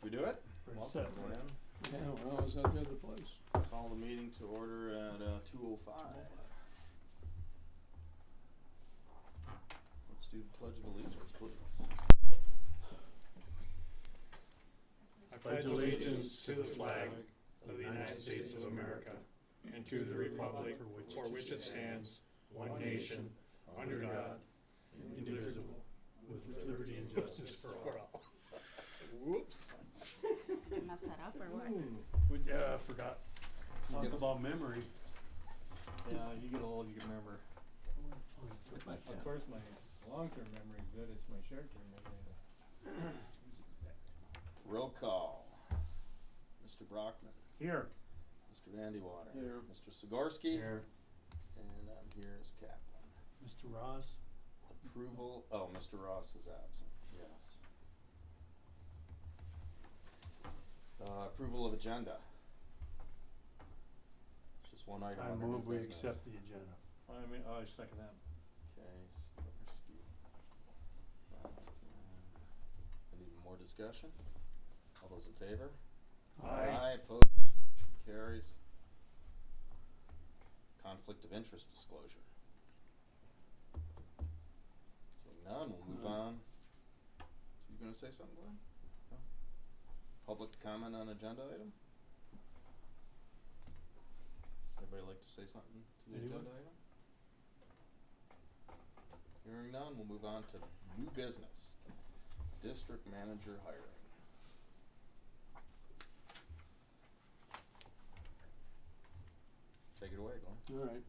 Should we do it? We're set. Welcome, Dan. Yeah, well, I was at the other place. Call the meeting to order at 2:05. Let's do the Pledge of Allegiance, please. I pledge allegiance to the flag of the United States of America and to the republic for which it stands, one nation, under God, indivisible, with liberty and justice for all. Whoops. Did I mess that up or what? We forgot. Talk about memory. Yeah, you get old, you can remember. Of course, my long-term memory is good. It's my short-term memory. Roll call. Mr. Brockman. Here. Mr. Vandywater. Here. Mr. Sigorsky. Here. And I'm here as Kaplan. Mr. Ross. Approval. Oh, Mr. Ross is absent. Yes. Approval of agenda. Just one item. I under new move we business. accept the agenda. I second that. Okay, Sigorsky. Any more discussion? All those in favor? Aye. Opposed? Carries. Conflict of interest disclosure. Seeing none, we'll move on. You gonna say something, Glenn? No? Public comment on agenda item? Anybody like to say something to the Anyone? agenda item? Hearing none, we'll move on to new business. District manager hiring. Take it away, Glenn. All right.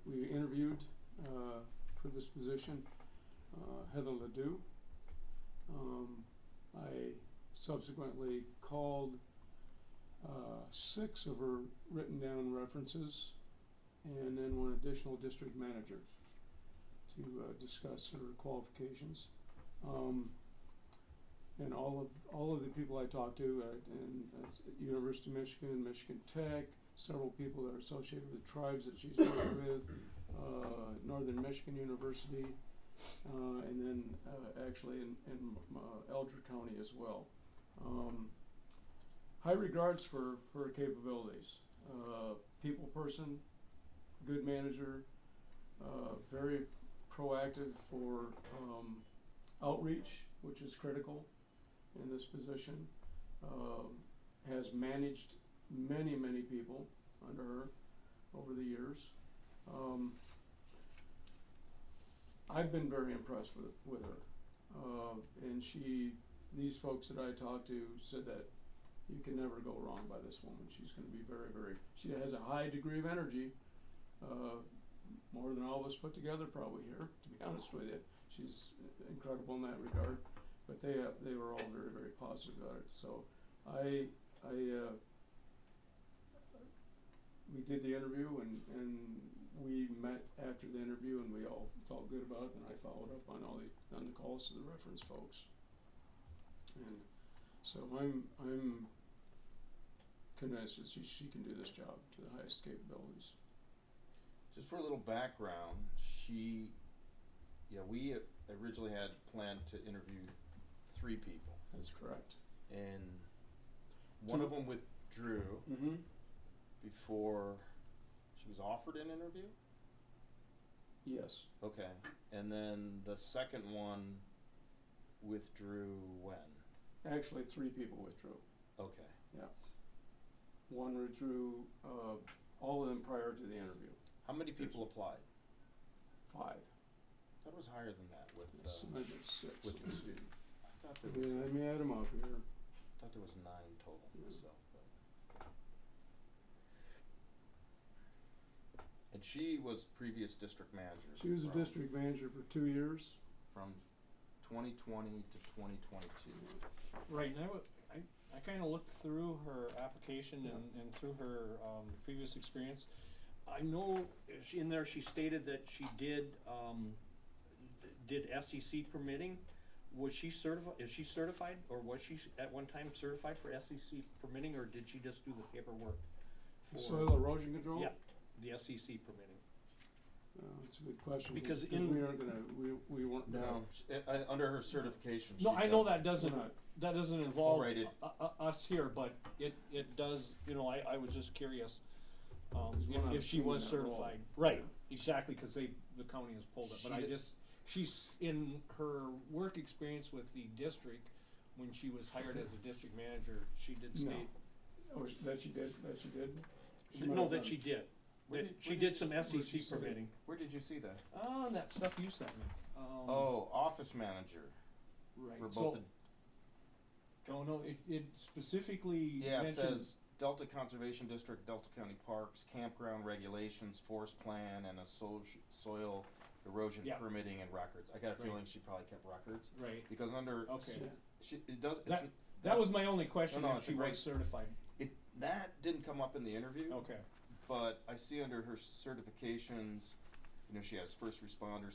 We interviewed for this position Heather Ledoux. I subsequently called 6 of her written down references and then one additional district manager to discuss her qualifications. And all of the people I talked to at University of Michigan, Michigan Tech, several people that are associated with tribes that she's worked with, Northern Michigan University, and then actually in Elder County as well. High regards for her capabilities. People person, good manager, very proactive for outreach, which is critical in this position. Has managed many people under her over the years. I've been very impressed with her. And these folks that I talked to said that you can never go wrong by this woman. She's going to be she has a high degree of energy, more than all of us put together probably here, to be honest with you. She's incredible in that regard, but they were all very positive about it. So we did the interview and we met after the interview and we all felt good about it, and I followed up on on the calls to the reference folks. And so I'm convinced that she can do this job to the highest capabilities. Just for a little background, we originally had planned to interview 3 people. That's correct. And one of them withdrew before she was offered an interview? Yes. Okay. And then the second one withdrew when? Actually, 3 people withdrew. Okay. Yeah. One withdrew, all of them prior to the interview. How many people applied? 5. That was higher than that with Maybe 6. with the student. I thought there was Yeah, let me add them up here. I thought there was 9 total myself. And she was previous district manager. She was a district manager for 2 years. From 2020 to 2022. Right, and I kind of looked through her application and through her previous experience. I know in there she stated that she did SEC permitting. Was she certified? Is she certified, or was she at one time certified for SEC permitting, or did she just do the paperwork? Soil erosion control? Yeah, the SEC permitting. It's a good question, Because because we aren't gonna, we weren't gonna. No, under her certification. No, she I know doesn't. that doesn't, We're not. that doesn't involve Right, it- us here, but it does, you know, I was just curious, Because we're not if she was assuming that role. certified. Right, Yeah. exactly, cause the county has pulled it, but She I did- just, she's, in her work experience with the district, when she was hired as a district manager, she did No. state, Oh, that she did? She might no, have that done- she did. Where That did- she where did some where'd she SEC say that? permitting. Where did you see that? That stuff you sent me. Oh, office manager Right, for so, both the. oh, no, it specifically Yeah, it mentioned. says Delta Conservation District, Delta County Parks, campground regulations, forest plan, and a soil erosion Yeah. permitting and records. I got a Right. feeling she probably kept records, Right, because under, okay. it does, it's, That was my only question, No, if it's she a great- was certified. that didn't come up in the interview. Okay, But I see under her certifications, you know, she has first responder,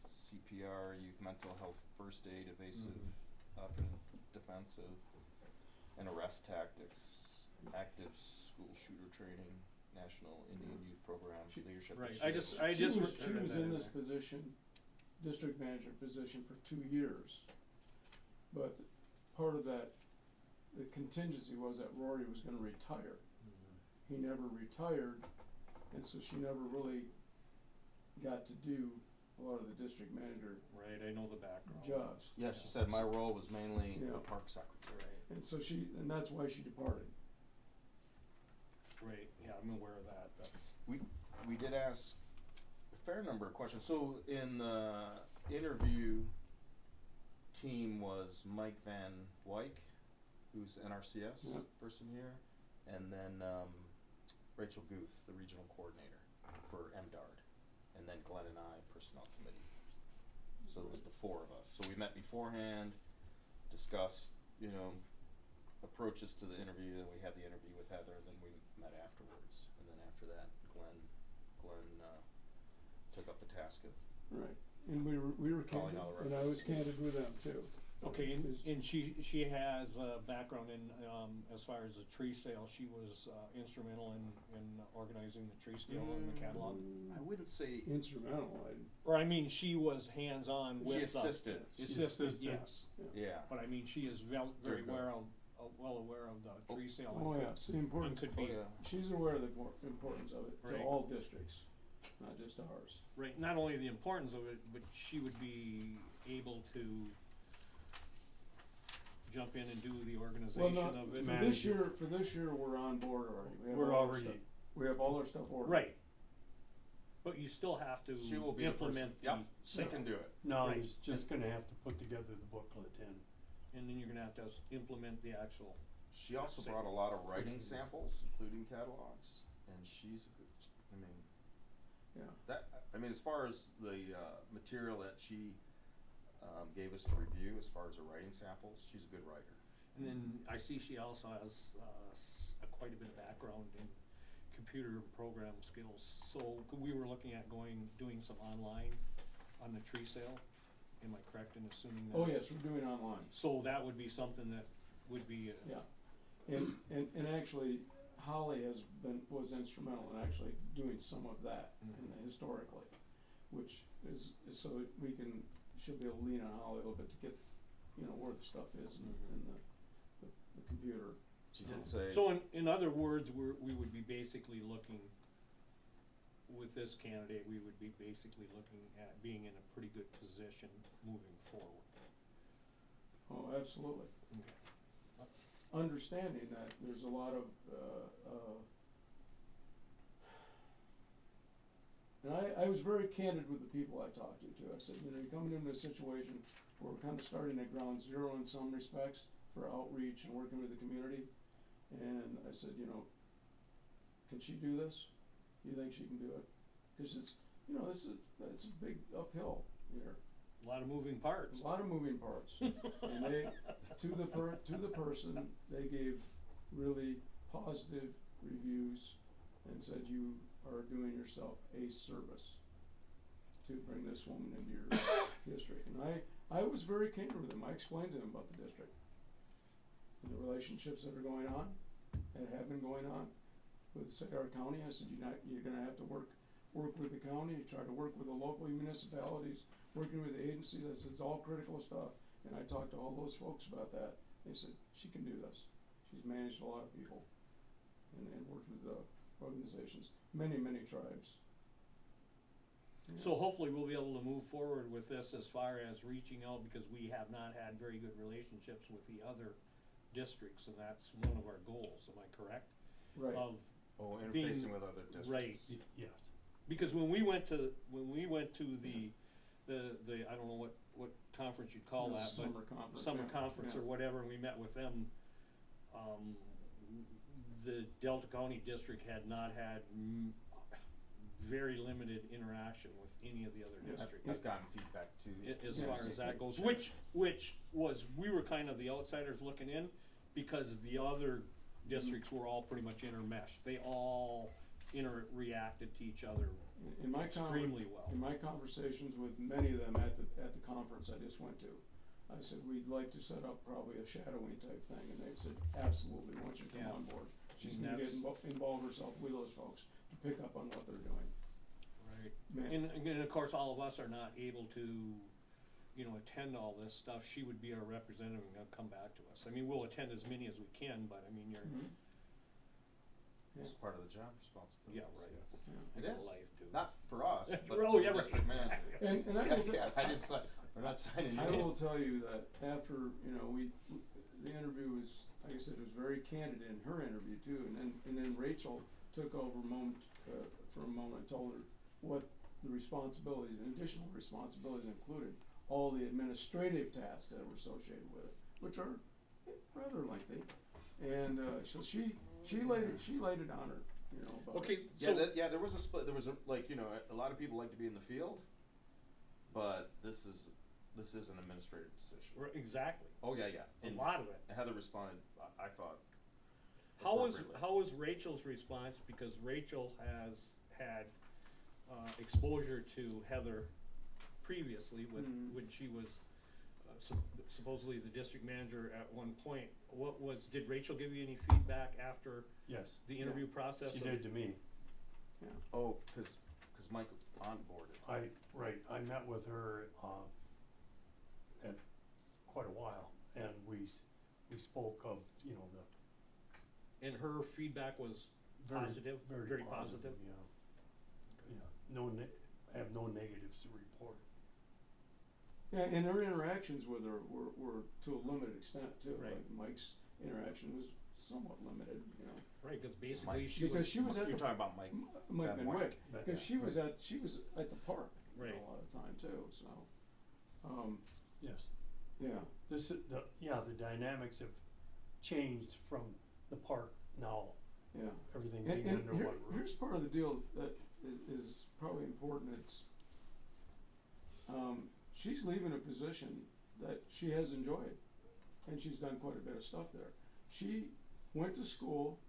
CPR, youth mental health, first aid, evasive, defensive, and arrest tactics, active school shooter training, National Indian Youth Program, She- leadership. right, and I just She was read that in this there. position, district manager position, for 2 years. But part of that, the contingency was that Rory was gonna retire. He never retired, and so she never really got to do a lot of the district manager Right, I know the background. jobs. Yeah, she said my role was mainly Yeah. the park secretary. Right, And so and that's why she departed. right, yeah, I'm aware of that, that's, We did ask a fair number of questions. So in the interview team was Mike Van Wyk, who's NRCS Yep. person here, and then Rachel Guth, the regional coordinator for MDARD, and then Glenn and I, personnel committee. So it was the 4 of us. So we met beforehand, discussed, you know, approaches to the interview, then we had the interview with Heather, then we met afterwards, and then after that, Glenn took up the task of. Right. And we were Calling candid, all the and I was references. candid with them too. okay, Is- and she has a background in, as far as the tree sale, she was, instrumental in organizing the tree sale and the catalog. I wouldn't say Instrumental, Or I mean, she was hands-on with she the. assisted. Assisted, yes, Yeah. but I mean, she is very Very good. well aware of the tree sale. Oh, and yes, the and importance, could Oh, be, yeah. she's aware of the importance of it to Right. all districts, not just ours. right, not only the importance of it, but she would be able to jump in and do the Well, organization not, of for it. this year, we're on board already. We have We're all our already- stuff- We have all our stuff ordered. Right. But you still have to She will be the person. implement the Yep, she sale. can do it. Now Right. he's just gonna have to put together the booklet and. And then you're gonna have to implement the actual, She also Same. brought a lot of writing samples, including catalogs, and she's a good. I mean, as far as the material that she gave us to review, as far as her writing samples, she's a good writer. and then I see she also has, quite a bit of background in computer program skills. So we were looking at doing some online on the tree sale, am I correct in assuming that? Oh, yes, we're doing online, So that would be something that would be, yeah. And actually, Holly was instrumental in actually doing some of that historically, which is so she'll be able to lean on Holly a little bit to get, you know, where the stuff is in the computer. She did say. so in other words, we would be basically looking, with this candidate, we would be basically looking at being in a pretty good position moving forward. Oh, absolutely. Okay. Understanding that there's a lot of, and I was very candid with the people I talked to too. I said, you know, you're coming into a situation where we're kind of starting at ground zero in some respects for outreach and working with the community. And I said, you know, can she do this? Do you think she can do it? Cause it's, you know, it's a big uphill here. A lot of moving parts. A lot of moving parts. And they, to the person, they gave really positive reviews and said you are doing yourself a service to bring this woman into your district. And I was very candid with them. I explained to them about the district and the relationships that are going on, that have been going on with Sayre County. I said, you're gonna have to work work with the county, try to work with the local municipalities, working with the agencies, that's, it's all critical stuff. And I talked to all those folks about that, they said, she can do this, she's managed a lot of people, and worked with, organizations, many tribes. Yeah. So hopefully we'll be able to move forward with this as far as reaching out, because we have not had very good relationships with the other districts, and that's one of our goals, am I correct? Right. Of Oh, being- interfacing with other districts. Right. Yes. Because when we went to the I don't know what conference you'd call The that, but summer conference, summer yeah, conference yeah. or whatever, and we met with them, the Delta County district had not had very limited interaction with any of the other Yes. districts. I've gotten feedback too. As Yes. far as that goes, Sure. which was, we were kind of the outsiders looking in, because the other districts were all pretty much intermeshed. They all reacted to each other In my extremely well. In my conversations with many of them at the conference I just went to, I said, we'd like to set up probably a shadowing type thing, and they said, absolutely, once you come Yeah. on board. She's And gonna get that's- involve herself with those folks to pick up on what they're doing. Right. Man. And of course, all of us are not able to, attend all this stuff. She would be our representative and come back to us. I mean, we'll attend as many as we can, but I mean, you're, Mhm. It's part of the job responsibility. yeah, right. Yes. Yeah. It In is. life too. Not for us, but Oh, for yeah, the right, district manager. exactly. And I will Yeah, I didn't sign, we're not signing I you. will tell you that after, the interview was, like I said, it was very candid in her interview too, and then Rachel took over for a moment and told her what the responsibilities, and additional responsibilities included, all the administrative tasks that were associated with it, which are rather lengthy. And, so she laid it on her, about. Okay, Yeah, so, there was a split, there was a lot of people like to be in the field, but this is an administrative position. exactly, Oh, yeah. a And lot of it. Heather responded, I thought, How was appropriately. Rachel's response? Because Rachel has had exposure to Heather previously with, Mhm. when she was supposedly the district manager at one point. Did Rachel give you any feedback after Yes. the interview process? She of- did to me. Yeah. Oh, cause Mike onboarded. I met with her, at quite a while, and we spoke of, And her feedback was positive, very positive? yeah. I have no negatives to report. Yeah, and her interactions with her were to a limited extent too. Right. Like Mike's interaction was somewhat limited, Right, because basically Mike. she Because was, she was at You're the talking about Mike. Mike Van Van Wyck. Wyck, But, because she was at the park Right. a lot of the time too. So, Yes. yeah, The dynamics have changed from the park now, yeah. everything And, being and under one roof. here's part of the deal that is probably important. It's she's leaving a position that she has enjoyed, and she's done quite a bit of stuff there. She went to school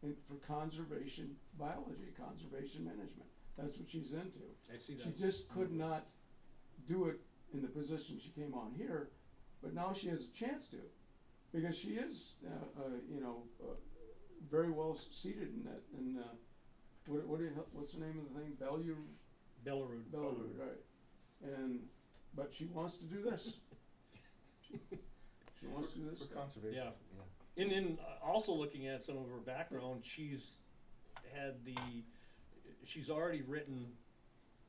for conservation biology, conservation management. That's what she's into. I see that. She just could not do it in the position she came on here, but now she has a chance to, because she is, very well seated in that. And what's the name of the thing? Belarus. Belarus, right? But she wants to do this. She wants to do this For stuff. conservation. Yeah. And then also looking at some of her background, she's already written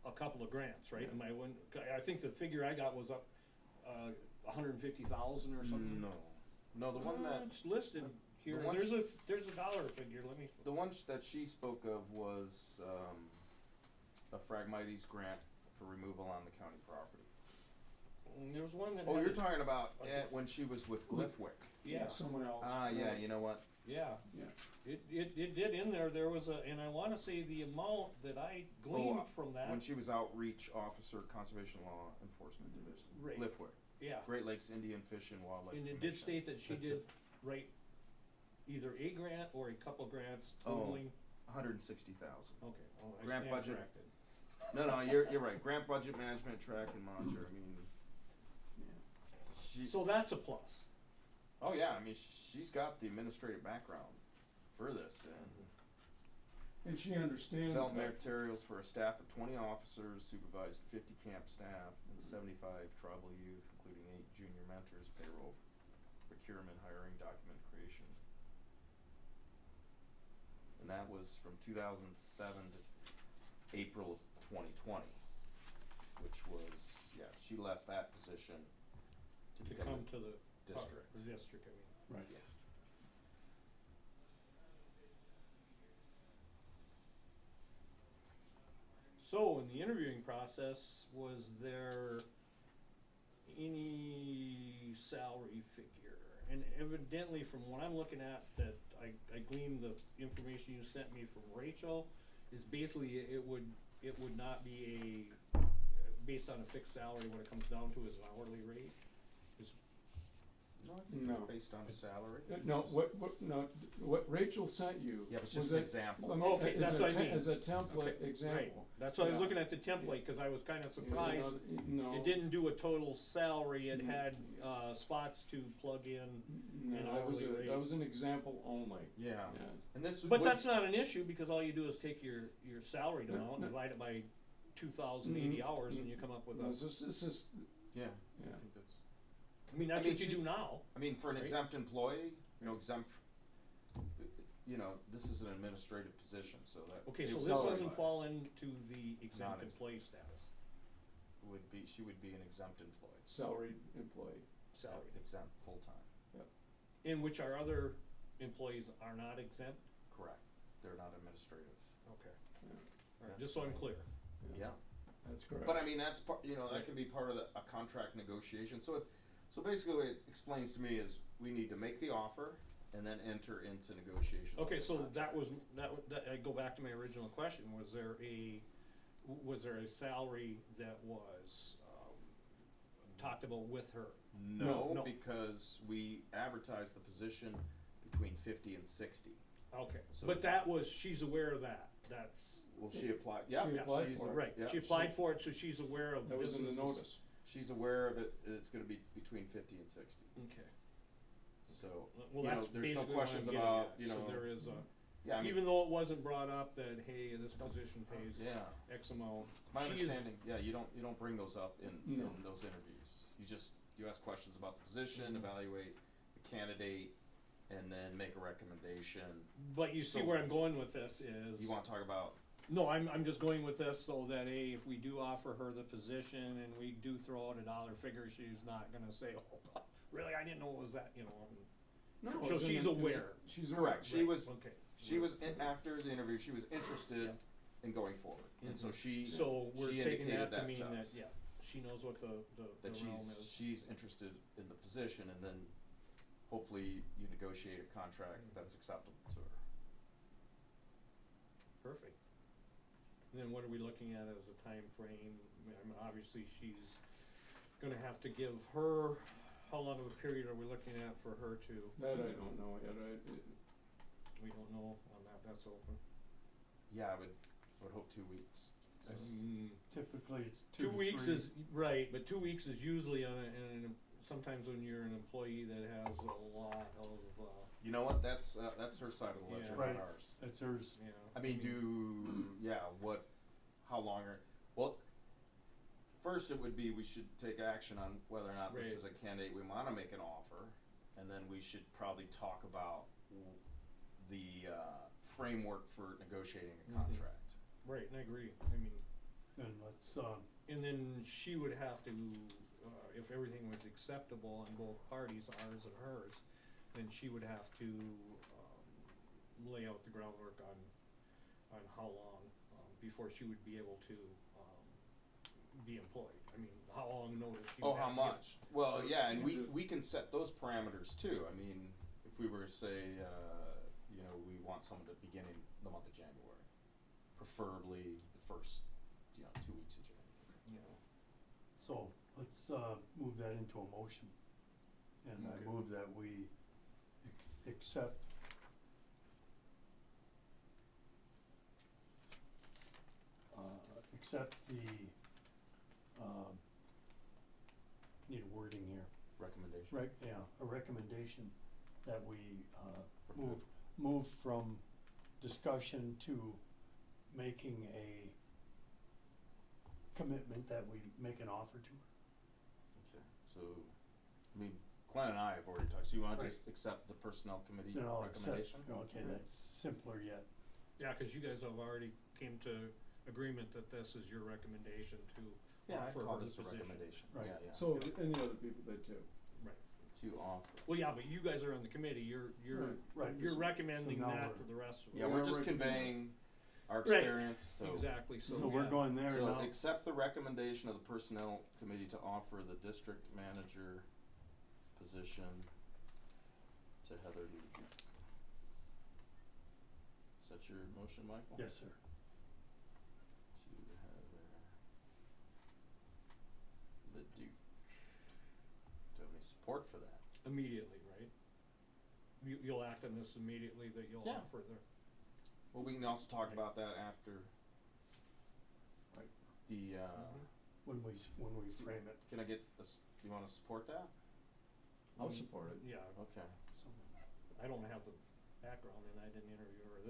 a couple of grants, right? Yeah. I think the figure I got was up, 150,000 or something. No, the one that, It's listed here, the one there's a dollar figure, let me. the one that she spoke of was, a Phragmites grant for removal on the county property. There was one that Oh, had you're it- talking about when she was with Glyphwick. Yeah, Someone else. Yeah, right. you know what? yeah. Yeah. It did in there was and I wanna say the amount that I gleaned from that. When she was outreach officer, Conservation Law Enforcement Division, Right. Glyphwick, Yeah, Great Lakes Indian Fish and Wildlife and it Commission. did state that she That's did it. write either a grant or a couple grants Oh. totaling, 160,000. okay, well, I Grant stand budget. corrected. No, you're right. Grant budget management, track and monitor. I mean, she. So that's a plus. Oh yeah, I mean she's got the administrative background for this, and And she understands Developed that. materials for a staff of 20 officers, supervised 50 camp staff, and 75 tribal youth, including 8 junior mentors, payroll, procurement, hiring, document creation. And that was from 2007 to April of 2020, which was, yeah, she left that position to To become come to the district. The district, I mean. Right. Yeah. So, in the interviewing process, was there any salary figure? And evidently, from what I'm looking at, that I gleaned the information you sent me from Rachel, is basically it would not be based on a fixed salary. What it comes down to is an hourly rate. Is No, I think No. it's based on a salary. No, what Rachel sent you. Yeah, it was was just an a- example. I mean, Okay, as that's a what I te- mean. As a template right. example. That's why I was Yeah. looking at the template, cause I was kinda surprised. No. It didn't do a total salary. It Mm. had spots to plug in. No, an that was hourly rate. that was an example only. Yeah. Yeah. And this But would- that's not an issue, because all you do is take your salaried No, amount, no. divide it by 2,080 Mhm. hours, and you come up with No, a, this is, Yeah. yeah. I think that's. I mean, that's I mean, what you she- do now. I mean, for an Right. exempt employee, this is an administrative position, so that. Okay, it so would this salary. doesn't qualify. fall into the exempt Non-exempt. employee status, She would be an exempt employee. Salaried employee. salary, Exempt, full-time, in which our other employees are not exempt? correct. They're not administrative. Okay. Yeah. All right, That's just so I'm fine. clear. Yeah. That's correct. But I mean, that's part, that Right. can be part of a contract negotiation. So basically what it explains to me is we need to make the offer and then enter into negotiations. on Okay, the so that contract. was, I go back to my original question, was there a salary that was, talked about with her? No, No. because we advertised the position between 50 and 60. Okay, So- but that was, she's aware of that, that's, Well, she applied, yeah. She applied she's- for it. right, yeah, she applied for it, so she's aware of That was in the businesses. notice. She's aware of it, it's gonna be between 50 and 60. Okay. So, Well, you know, that's there's no basically what I'm questions getting about, at. you know. So there is a, Yeah, I mean, even though it wasn't brought up that, hey, this position pays yeah. X amount. It's my she is- understanding, yeah, you don't bring those up in No. those interviews. You ask questions about the position, evaluate the candidate, and then make a recommendation. But you see So- where I'm going with this is. You wanna talk about, No, I'm just going with this so that, A, if we do offer her the position and we do throw out a dollar figure, she's not gonna say, oh, really, I didn't know it was that, and- No, So it was in she's the- it was- aware. She's aware. correct, she Right, was, okay. after the interview, she was interested in going forward. And so she So we're she taking indicated that to mean to that, us. yeah, she knows what the That realm is. she's interested in the position, and then hopefully you negotiate a contract that's acceptable to her. Perfect. And then what are we looking at as a time frame? I mean, obviously, she's gonna have to give her, how long of a period are we looking at for her to? That I don't know yet. We don't know on that, that's open. Yeah, I would hope 2 weeks. Typically, it's 2 2 to weeks 3. is, right, but 2 weeks is usually sometimes when you're an employee that has a lot of, You know what, that's her side of the ledger, Yeah. not Right. ours. That's hers. you know. I mean, how long well, first it would be, we should take action on whether or not this Right. is a candidate we wanna make an offer, and then we should probably talk about the, framework for negotiating a Mhm. contract. Right, and I agree, I mean, And let's, and then she would have to, if everything was acceptable on both parties, ours and hers, then she would have to, lay out the groundwork on how long, before she would be able to, be employed. I mean, how long notice she would Oh, have how to much? Well, yeah, and Yeah. we can set those parameters too. I mean, if we were to say, we want someone to begin in the month of January, preferably the first, 2 weeks of January. give, you know. so let's move that into a motion. And I Okay. move that we accept the, need a wording here. Recommendation. Right, yeah, a recommendation that we From move from discussion to making a commitment that we make an offer to her. Okay, so, I mean, Glenn and I have already talked, so you wanna Right. just accept the personnel committee Then I'll accept, recommendation? okay, that's simpler yet. Yeah, cause you guys have already came to agreement that this is your recommendation to Yeah, I offer call her the this a position. recommendation, Right. yeah, yeah. So any other people did too. Right. To offer. Well, yeah, but you guys are on the committee, you're Right. you're recommending So now that we're- to the rest of us. Yeah, Yeah, we're just recommending. conveying our Right. experience, so. Exactly, So we're yeah. going there So now. accept the recommendation of the personnel committee to offer the district manager position to Heather Leduc. Is that your motion, Michael? Yes, sir. To Heather Leduc. Do you have any support for that? Immediately, right? You'll act on this immediately, that you'll Yeah. offer the, Well, we can also talk about that after Right. the, When we frame it. can I get a do you wanna support that? I'll support it. yeah, Okay. So, I don't have the background and I didn't interview her,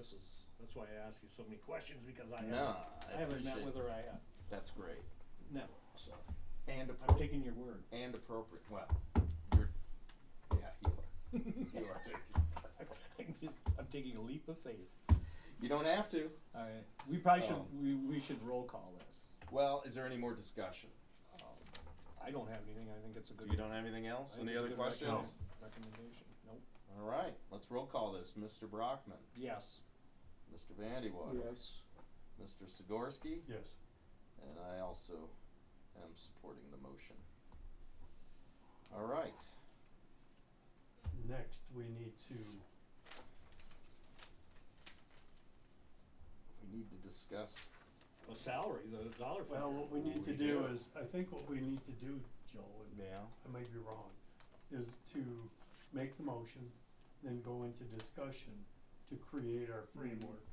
that's why I ask you so many questions, because I No, haven't, I I haven't met appreciate with it. her, I have, That's great. no, so, And I'm taking your word. And appropriate, well, you're, yeah, you are. You are taking. I'm taking a leap of faith. You don't have to. Alright, we probably should, Um, we should roll call this. Well, is there any more discussion? I don't have anything, I think it's a good. You don't have anything I else? think Any it's a other good questions? recommendation, nope. All right, let's roll call this. Mr. Brockman, Yes. Mr. Vandewater, Yes. Mr. Sigorsky, yes. and I also am supporting the motion. All right. Next, we need to, We need to discuss. The salary, the dollar figure. well, what we need to We do do. is, I think what we need to do, Joe, and Yeah. I may be wrong, is to make the motion, then go into discussion to create our framework,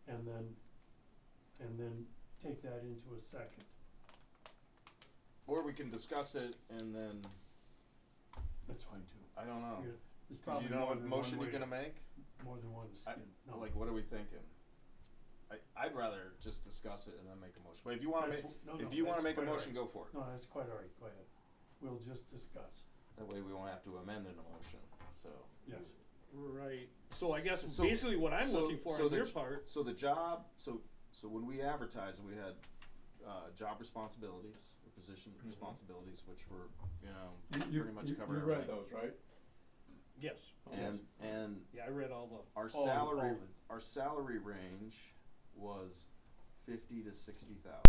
and then take that into a second. Or we can discuss it and then, That's fine too. I don't know. There's 'Cause probably you know more what than motion one you're way, gonna make? more than one skin. No. Like, what are we thinking? I'd rather just discuss it and then make a motion. But if you wanna make, That's- no, if no, you wanna that's make a quite all motion, right. go for it. No, that's quite all right, go ahead. We'll just discuss. That way we won't have to amend an motion, so. Yes. Right, so I guess So- basically what I'm so- looking for so on the your j- part, So the job, so when we advertised, we had, job responsibilities, or position Mhm. responsibilities, which were, You pretty much cover you read everything. those, right? yes, And yeah, I read all the, our All- salary, all the- our salary range was 50 to 60,000.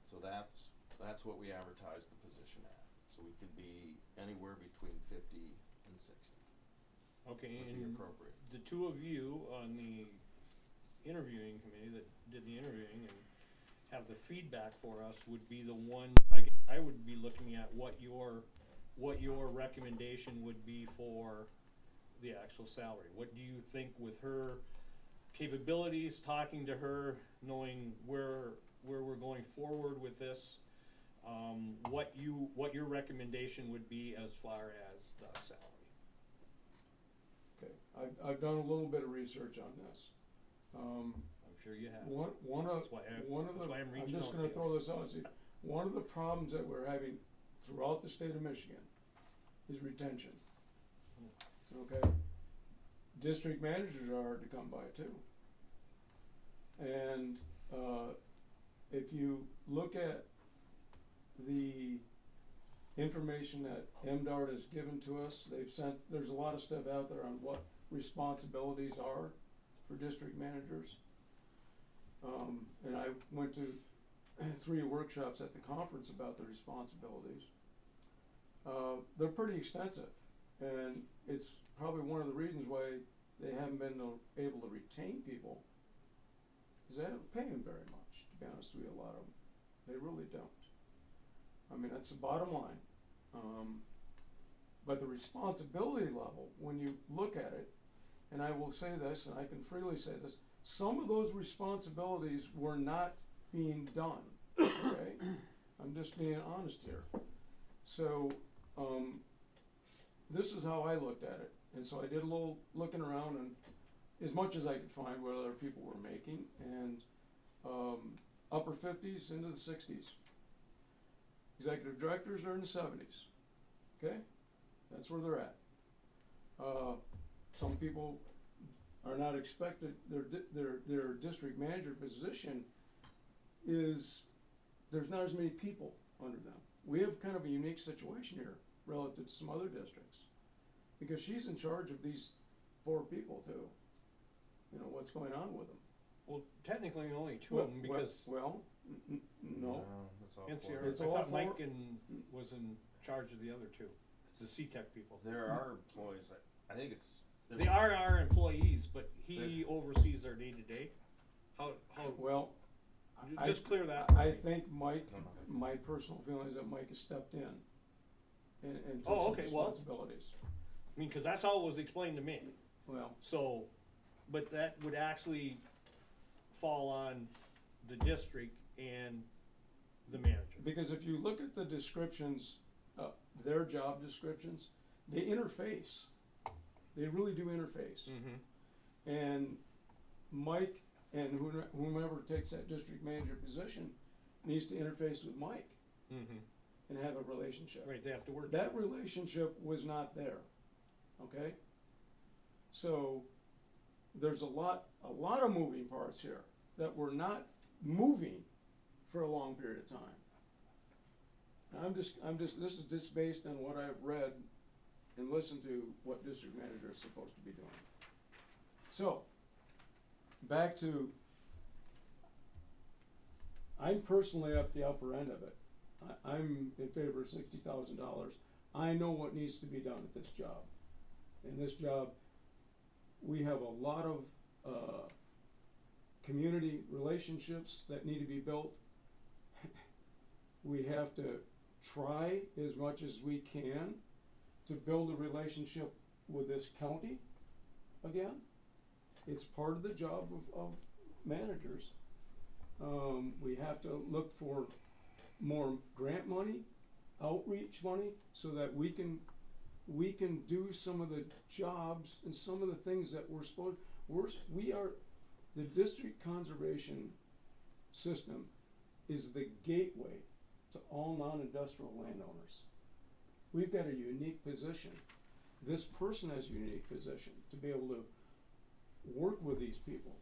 So that's what we advertised the position at. So we could be anywhere between 50 and 60 okay, would be and appropriate. the two of you on the interviewing committee that did the interviewing and have the feedback for us would be the one, I would be looking at what your recommendation would be for the actual salary. What do you think with her capabilities, talking to her, knowing where we're going forward with this, what your recommendation would be as far as the salary? Okay, I've done a little bit of research on this. I'm sure you have. One of That's why the, I'm I'm reaching just out gonna to you. throw this out, see, one of the problems that we're having throughout the state of Michigan is retention. Okay? District managers are hard to come by too. And, if you look at the information that MDARD has given to us, there's a lot of stuff out there on what responsibilities are for district managers. And I went to 3 workshops at the conference about the responsibilities. They're pretty extensive, and it's probably one of the reasons why they haven't been able to retain people, is they don't pay them very much, to be honest with you, a lot of them. They really don't. I mean, that's the bottom line. But the responsibility level, when you look at it, and I will say this, and I can freely say this, some of those responsibilities were not being done, okay? I'm just being honest here. So, this is how I looked at it, and so I did a little looking around, and as much as I could find what other people were making, and upper 50s into the 60s. Executive directors are in the 70s. Okay, that's where they're at. Some people are not expected. Their district manager position is, there's not as many people under them. We have kind of a unique situation here relative to some other districts, because she's in charge of these 4 people too. You know, what's going on with them. Well, technically only 2 of them, because Well, no. That's all. NCR, It's I all thought 4. Mike was in charge of the other 2, the C-Tech people. There are employees, I think it's. there's- They are our employees, but he oversees their day-to-day. How, Well, just clear that. I think Mike, No, no. my personal feeling is that Mike has stepped in and took Oh, some okay, well. responsibilities. I mean, cause that's how it was explained to me. Well, So, but that would actually fall on the district and the manager. because if you look at the descriptions, their job descriptions, they interface. They really do interface. Mm-hmm. And Mike and whomever takes that district manager position needs to interface with Mike Mm-hmm. and have a relationship. Right, they have to work. That relationship was not there, okay? So, there's a lot of moving parts here that were not moving for a long period of time. This is just based on what I've read and listened to what district manager is supposed to be doing. So, back to, I'm personally up the upper end of it. I'm in favor of $60,000. I know what needs to be done at this job. In this job, we have a lot of community relationships that need to be built. We have to try as much as we can to build a relationship with this county again. It's part of the job of managers. We have to look for more grant money, outreach money, so that we can do some of the jobs and some of the things that the district conservation system is the gateway to all non-industrial landowners. We've got a unique position. This person has a unique position to be able to work with these people.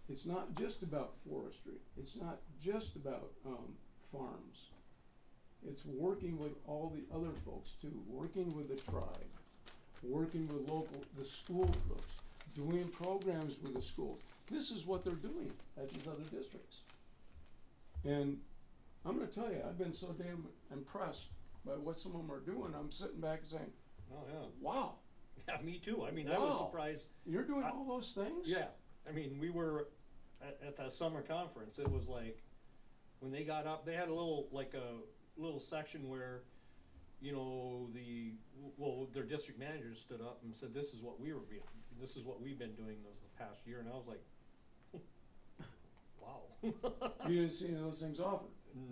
It's not just about forestry. It's not just about farms. It's working with all the other folks too, working with the tribe, working with the school groups, doing programs with the schools. This is what they're doing at these other districts. And I'm gonna tell you, I've been so damn impressed by what some of them are doing. I'm sitting back and saying, Oh, yeah. wow, Yeah, me too. I mean, I was Wow. surprised. you're doing all those things? Yeah, I mean, we were at that summer conference, it was like, when they got up, they had a little section where, you know, their district managers stood up and said, this is what we've been doing the past year, and I was like, wow. You didn't see any of those things offered?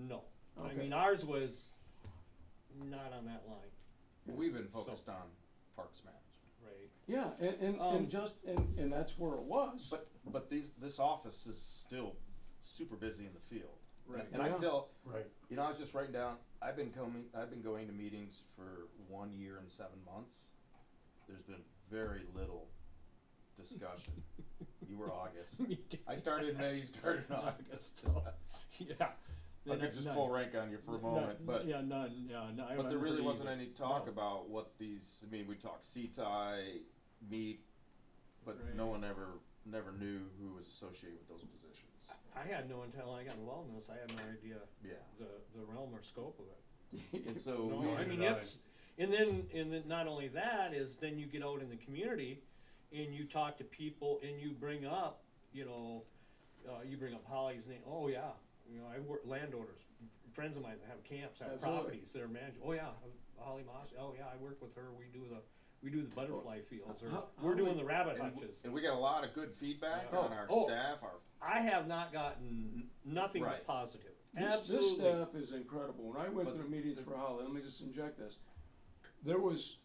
No, I Okay. mean, ours was not on that line, We've been focused on parks management. right? Yeah, and that's where it was. But this office is still super busy in the field. Right. And I Yeah. tell, Right. you know, I was just writing down, I've been going to meetings for 1 year and 7 months. There's been very little discussion. You were August. Me too. I started in May, you started in August. Yeah. I could just None. pull rank on you for a moment, but. Yeah, none, yeah, no. I But there haven't really heard wasn't either. any talk No. about what these, I mean, we talked CTI, meat, but Right. no one never knew who was associated with those positions. I had no until I got involved in this, I had no idea Yeah. the realm or scope of it. And so No, we, I mean, Right. it's, and then not only that is then you get out in the community and you talk to people and you bring up, you know, you bring up Holly's name, oh yeah, you know, I work, landowners, friends of mine that have camps, have Absolutely. properties that are managed, oh yeah, Holly Moss, oh yeah, I work with her, we do the butterfly fields, or How- we're how doing we- the rabbit and, hutches. and we got a lot of good feedback Yeah. on our Oh. staff, I have not gotten nothing Right. but positive, This absolutely. staff is incredible. When I went But through meetings for Holly, let me just inject this. There was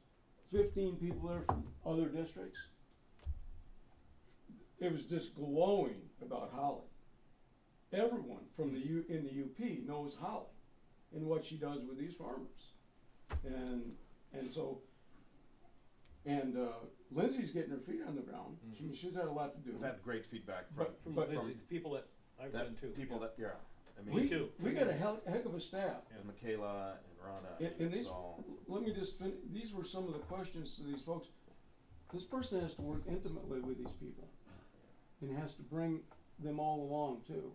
15 people there from other districts. it was just glowing about Holly. Everyone from in the UP knows Holly and what she does with these farmers. And so, Lindsay's getting her feet on the ground. She's had a lot to do. We've had great feedback from, But- From but- the people that I've run into. people that, yeah, I mean. Me too. We got a heck of a staff. And Michaela and Rhonda, And it's these, all, let me just these were some of the questions to these folks. This person has to work intimately with these people and has to bring them all along too.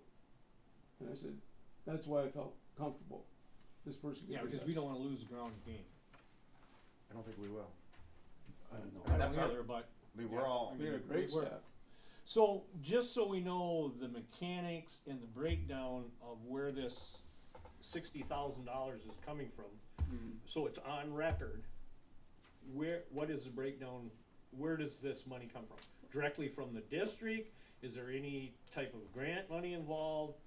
And I said, that's why I felt comfortable. This person. Yeah, could do because we this. don't wanna lose ground game. I don't think we will. I don't know. I don't That's our- either, but. I mean, yeah, we're all, I We mean, had a great we're- staff. So, just so we know the mechanics and the breakdown of where this $60,000 is coming from, so it's on record, what is the breakdown, where does this money come from? Directly from the district? Is there any type of grant money involved?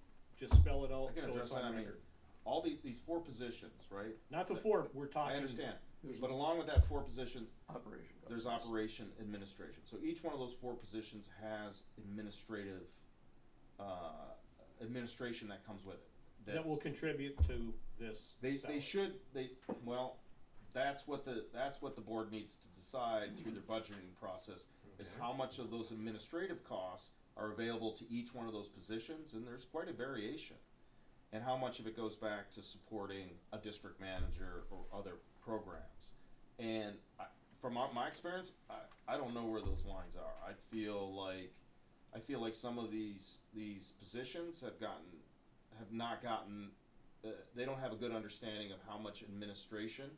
Just spell it out I can so address it's that, I on mean, record. all these four positions, right? Not the four, we're talking. I understand, There's but along with that four position, Operation. there's operation administration. So each one of those four positions has administration that comes with it. That will contribute to this They salary. should, well, that's what the board needs to decide through their budgeting process, is Okay. how much of those administrative costs are available to each one of those positions, and there's quite a variation. And how much of it goes back to supporting a district manager or other programs. And from my experience, I don't know where those lines are. I feel like some of these positions have not gotten, they don't have a good understanding of how much administration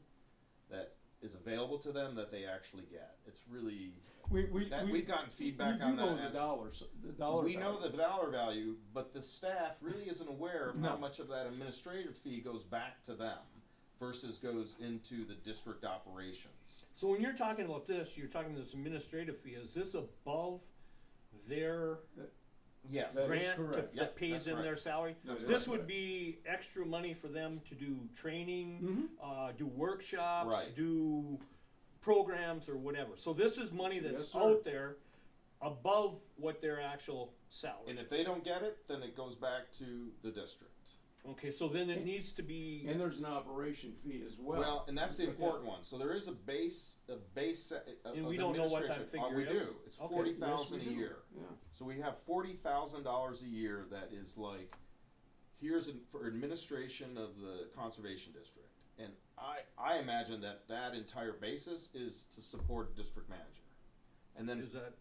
that is available to them that they actually get. It's really, we've gotten feedback on that. We do know the dollar We know value. the dollar value, but the staff really isn't aware of how No. much of that administrative fee goes back to them versus goes into the district operations. So when you're talking about this, you're talking this administrative fee, is this above their Yes. That is grant correct. Yep, that pays that's in right. their salary? That's This right. would be extra money for them to do training, Mhm. do workshops, Right. do programs or whatever. So this is money Yes, that's sir. out there above what their actual salary And if is. they don't get it, then it goes back to the district. Okay, so then it needs to be, And there's an operation fee as well. Well, and that's the Yeah. important one. So there is a base of And we don't know what that administration. figure We is? do. It's Okay. $40,000 Yes, a we do. year. Yeah. So we have $40,000 a year that is like, for administration of the conservation district. And I imagine that entire basis is to support district manager. And then, is that,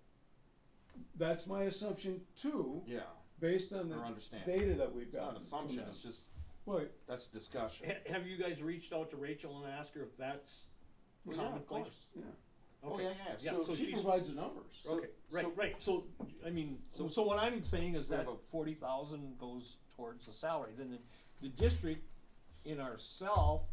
That's my assumption too, yeah, based on or the understand. data that we've It's got. not an assumption, it's just, Well, that's discussion. have you guys reached out to Rachel and asked her if that's Well, yeah, of commonplace? course. yeah. Oh, Okay. yeah, yeah. Yeah, So She she's- provides the numbers. So- Okay, right, so- right, so, I mean, So- so what I'm saying is We that have a- 40,000 goes towards the salary, then the district in ourself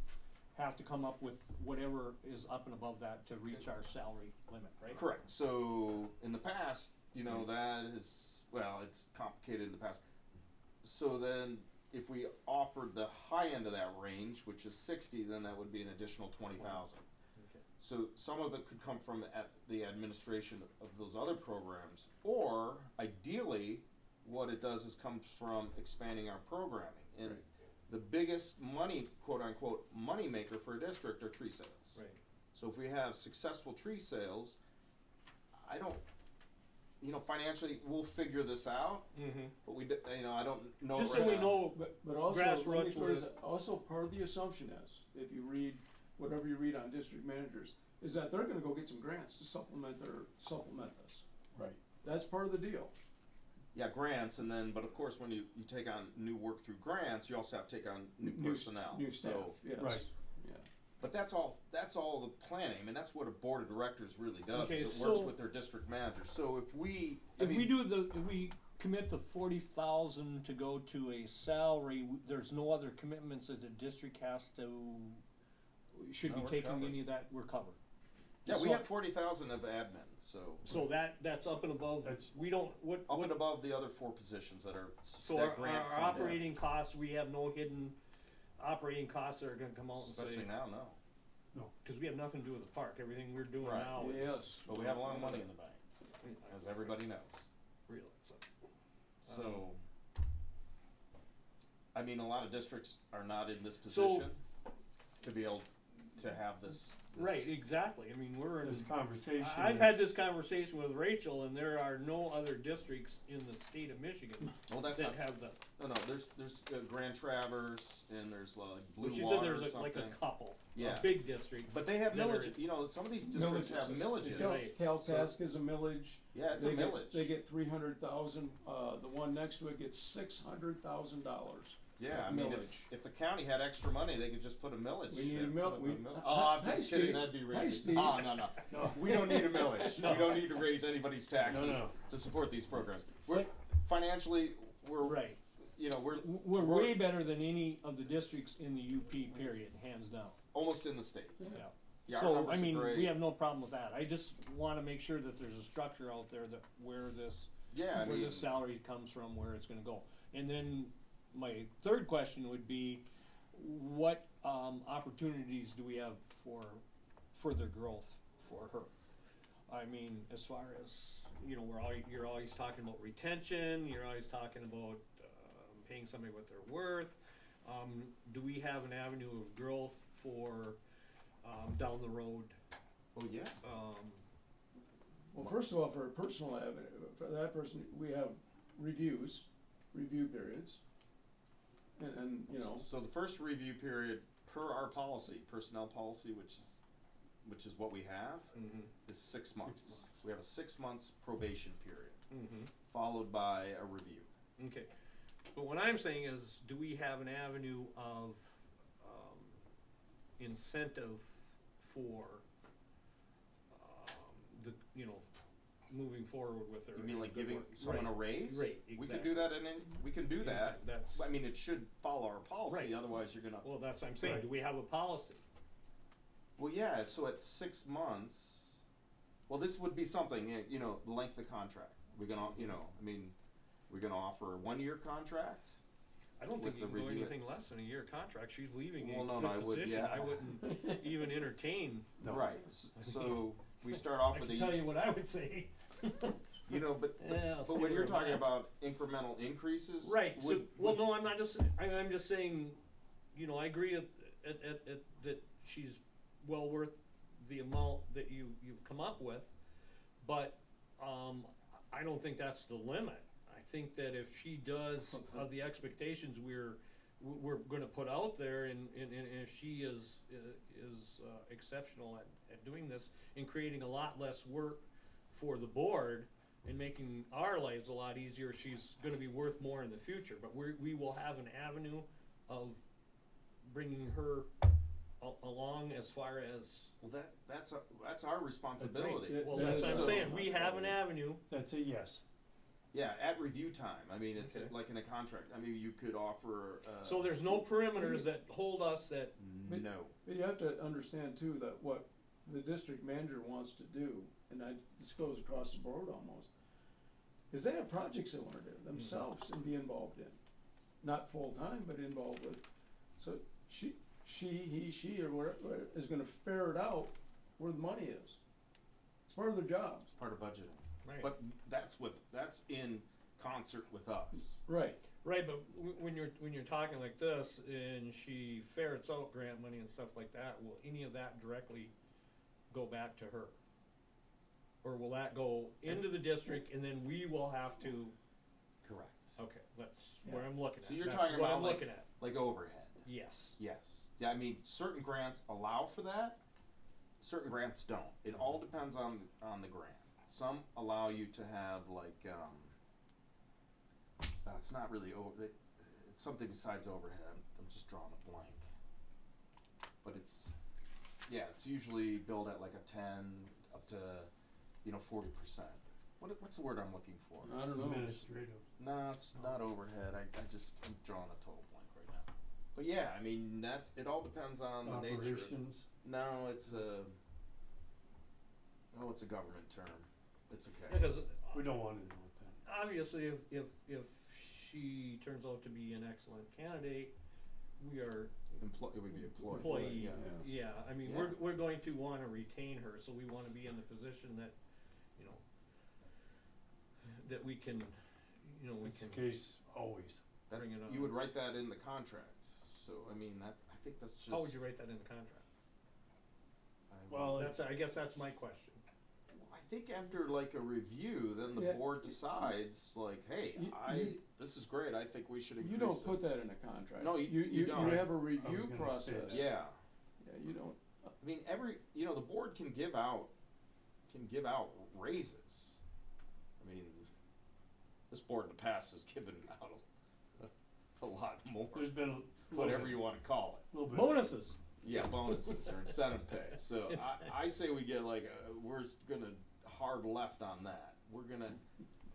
have to come up with whatever is up and above that to reach our salary limit, right? Correct. So in the past, that is, well, it's complicated in the past. So then, if we offered the high end of that range, which is 60, then that would be an additional 20,000. Okay. So some of it could come from the administration of those other programs, or ideally, what it does is comes from expanding our programming. And Right. the biggest money, quote unquote, money maker for a district are tree sales. Right. So if we have successful tree sales, I don't, financially, we'll figure this out, Mm-hmm. but I don't know. Just right so we now. know, But also, let me Grassroots throw was- this- also part of the assumption is, if you read, whatever you read on district managers, is that they're gonna go get some grants to supplement this. Right. That's part of the deal. Yeah, grants, but of course, when you take on new work through grants, you also have to take on new personnel. New staff, So, yes. Right. Yeah. but that's all the planning. I mean, that's what a board of directors really does. Okay, Is it works so- with their district manager. So if we, If we commit the 40,000 to go to a salary, there's no other commitments that the district has to, should No, be we're taking covered. any of that, we're covered. yeah, we So- have 40,000 of admin. So that's up and above, That's- we don't, what, Up and above the other four positions that are so that our grant funded. operating costs, we have no hidden operating costs that are gonna come out and say. Especially now, no. Cause we have nothing to do with the park, everything we're doing Right. now is. Yes. But we have a lot of money in the bank, as everybody knows. Really, So, I mean, a lot of districts are not in this position to be able to have this. right, exactly, I mean, we're in. This conversation I've had is- this conversation with Rachel, and there are no other districts in the state of Michigan Well, that's that not, have the, no, there's Grand Traverse and there's like Blue which you Water said or there's something. like a couple, Yeah. big districts. But they have that are- millage, you know, some of these districts have millages. Right. Calpaska's a millage. Yeah, it's a They get- millage. They get 300,000, the one next to it gets $600,000. Yeah, I mean, if the county had extra money, they could just put a millage. We need a put mill- up we- Oh, I'm Hi, just kidding, Steve. that'd be Hi, raising. Steve. Oh, no. We don't need a millage. No. We don't need to raise anybody's taxes No. to support these programs. We're, financially, we're, Right, you know, we're way better than any of the districts in the UP, period, hands down, almost in the state. yeah. Yeah, our So, numbers I are mean, great. we have no problem with that, I just wanna make sure that there's a structure out there that, where this, Yeah, I where mean, this salary comes from, where it's gonna go. And then, my third question would be, what, opportunities do we have for further growth for her? I mean, as far as, you know, you're always talking about retention, you're always talking about, paying somebody what they're worth. Do we have an avenue of growth for, down the road? oh, yeah. Well, first of all, for a personal avenue, for that person, we have review periods. And, you know, So the first review period, per our policy, personnel policy, which is what we have, is 6 months. So we have a 6 months probation period, Mm-hmm. followed by a review. Okay, but what I'm saying is, do we have an avenue of, incentive for, you know, moving forward with her? You mean like good giving work? someone a Right. raise? Right, We could do that we can do that. That's, I mean, it should follow our policy, Right. otherwise you're gonna. well, that's what I'm saying, Right. do we have a policy? Well, yeah, so at 6 months, well, this would be something, you know, the length of the contract. We're gonna, you know, I mean, we're gonna offer a 1-year contract. I don't think With you the can go review- anything less than a year contract, she's leaving Well, a no, I good would, position, yeah. I wouldn't even entertain. No. Right, so we start off I with can a, tell you what I would say. you know, but Yeah, I'll but say when you're where I'm talking at. about incremental increases. Right, so, would- well, would- no, I'm not just, I'm just saying, you know, I agree that she's well worth the amount that you've come up with, but, I don't think that's the limit. I think that if she does, of the expectations we're gonna put out there, and if she is exceptional at doing this, and creating a lot less work for the board, and making our lives a lot easier, she's gonna be worth more in the future, but we will have an avenue of bringing her along as far as. Well, that's our responsibility. Right. Well, That that's is what I'm so saying, we have an avenue. That's a yes. Yeah, at review time, I mean, it's Okay. like in a contract, I mean, you could offer, So there's no perimeters that hold us that, no. but you have to understand too, that what the district manager wants to do, and this goes across the board almost, is they have projects they wanna do themselves and be involved in. Not full-time, but involved with, so he, or whatever, is gonna ferret out where the money is. It's part of their job. It's part of budgeting. right, But that's in concert with us. Right. right, but when you're talking like this, and she ferrets out grant money and stuff like that, will any of that directly go back to her? Or will that go into the district, and then we will have to, Correct. okay, that's where I'm looking at. So you're That's talking what about I'm like, looking at, like overhead. yes. Yes. Yeah, I mean, certain grants allow for that, certain grants don't. It all depends on the grant. Some allow you to have like, it's not really it's something besides overhead. I'm just drawing a blank. But it's usually billed at like a 10 up to, 40%. What's the word I'm looking for? I don't know. Administrative. No, it's not overhead. I'm drawing a total blank right now. But yeah, I mean, it all depends on the nature. Operations. No, it's a government term. It's okay. Because We don't want to know what that. obviously, if she turns out to be an excellent candidate, we are It would be employee. employee, Yeah. I mean, Yeah. we're going to wanna retain her, so we wanna be in the position that, that we can, you know, we It's the can case always. That, bring it on. you would write that in the contract, so, I mean, I think that's just. How would you write that in the contract? Well, That's, I guess that's my question. I think after like a review, then the Yeah. board decides like, hey, this is great, I think we should increase You it. don't put that in a contract. No, you don't. You have a I was review gonna say process. that. Yeah, Yeah, you don't, I mean, the board can give out raises. I mean, this board in the past has given out a lot more, There's been a whatever little you wanna call it. bit. Bonuses. Yeah, bonuses or incentive pay, so It's- I say we get like, we're gonna hard left on that. We're gonna,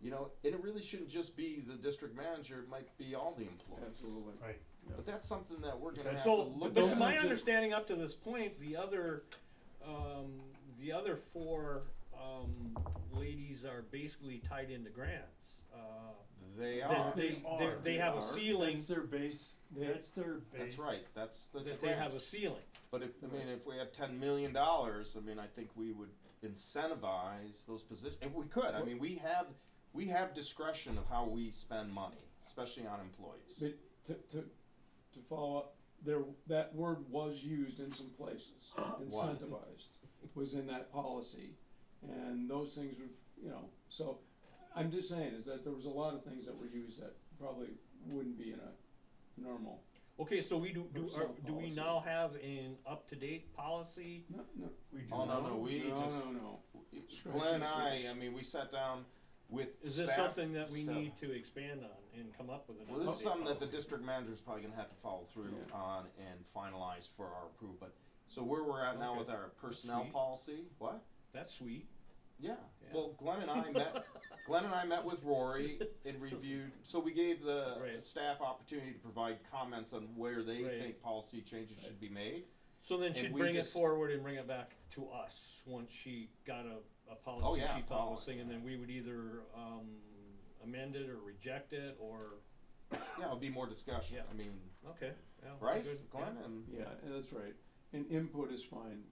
and it really shouldn't just be the district manager, it might be all the employees. absolutely. Right. But that's something that we're gonna have to So, look but at. to my just- understanding up to this point, the other four, ladies are basically tied into grants. They are, They have a are. ceiling, That's their base, that's their base. that's right, that's the that they have a grants. ceiling. But if we had $10 million, I think we would incentivize those positions, and we could, we have discretion of how we spend money, especially on employees. But to follow up, that word was used in some places, incentivized, was in that policy. And those things were, so I'm just saying is that there was a lot of things that were used that probably wouldn't be in a normal. Okay, so we do Personnel we policy. now have an up-to-date policy? No, We do Oh, no, not. we just, No. Glenn and Scratch I, we sat down with Is this staff, something that we staff. need to expand on and come up with an Well, this is up-to-date something that the policy? district manager is probably gonna have to follow through Yeah. on and finalize for our approval, but, so where we're at now Okay. with our personnel Sweet. policy, what? That's sweet. Yeah, Yeah. well, Glenn and I met with Rory and reviewed, so we gave the Right. staff opportunity to provide comments on where they Right. think policy changes should be made. So then And she'd we bring it just- forward and bring it back to us once she got a policy Oh, yeah, she thought follow was it, thing, and yeah. then we would either amend it or reject it, or, Yeah, it'll be more discussion, Yeah. okay, yeah. right, good, Glenn, yeah. and, Yeah, and that's right. And input is fine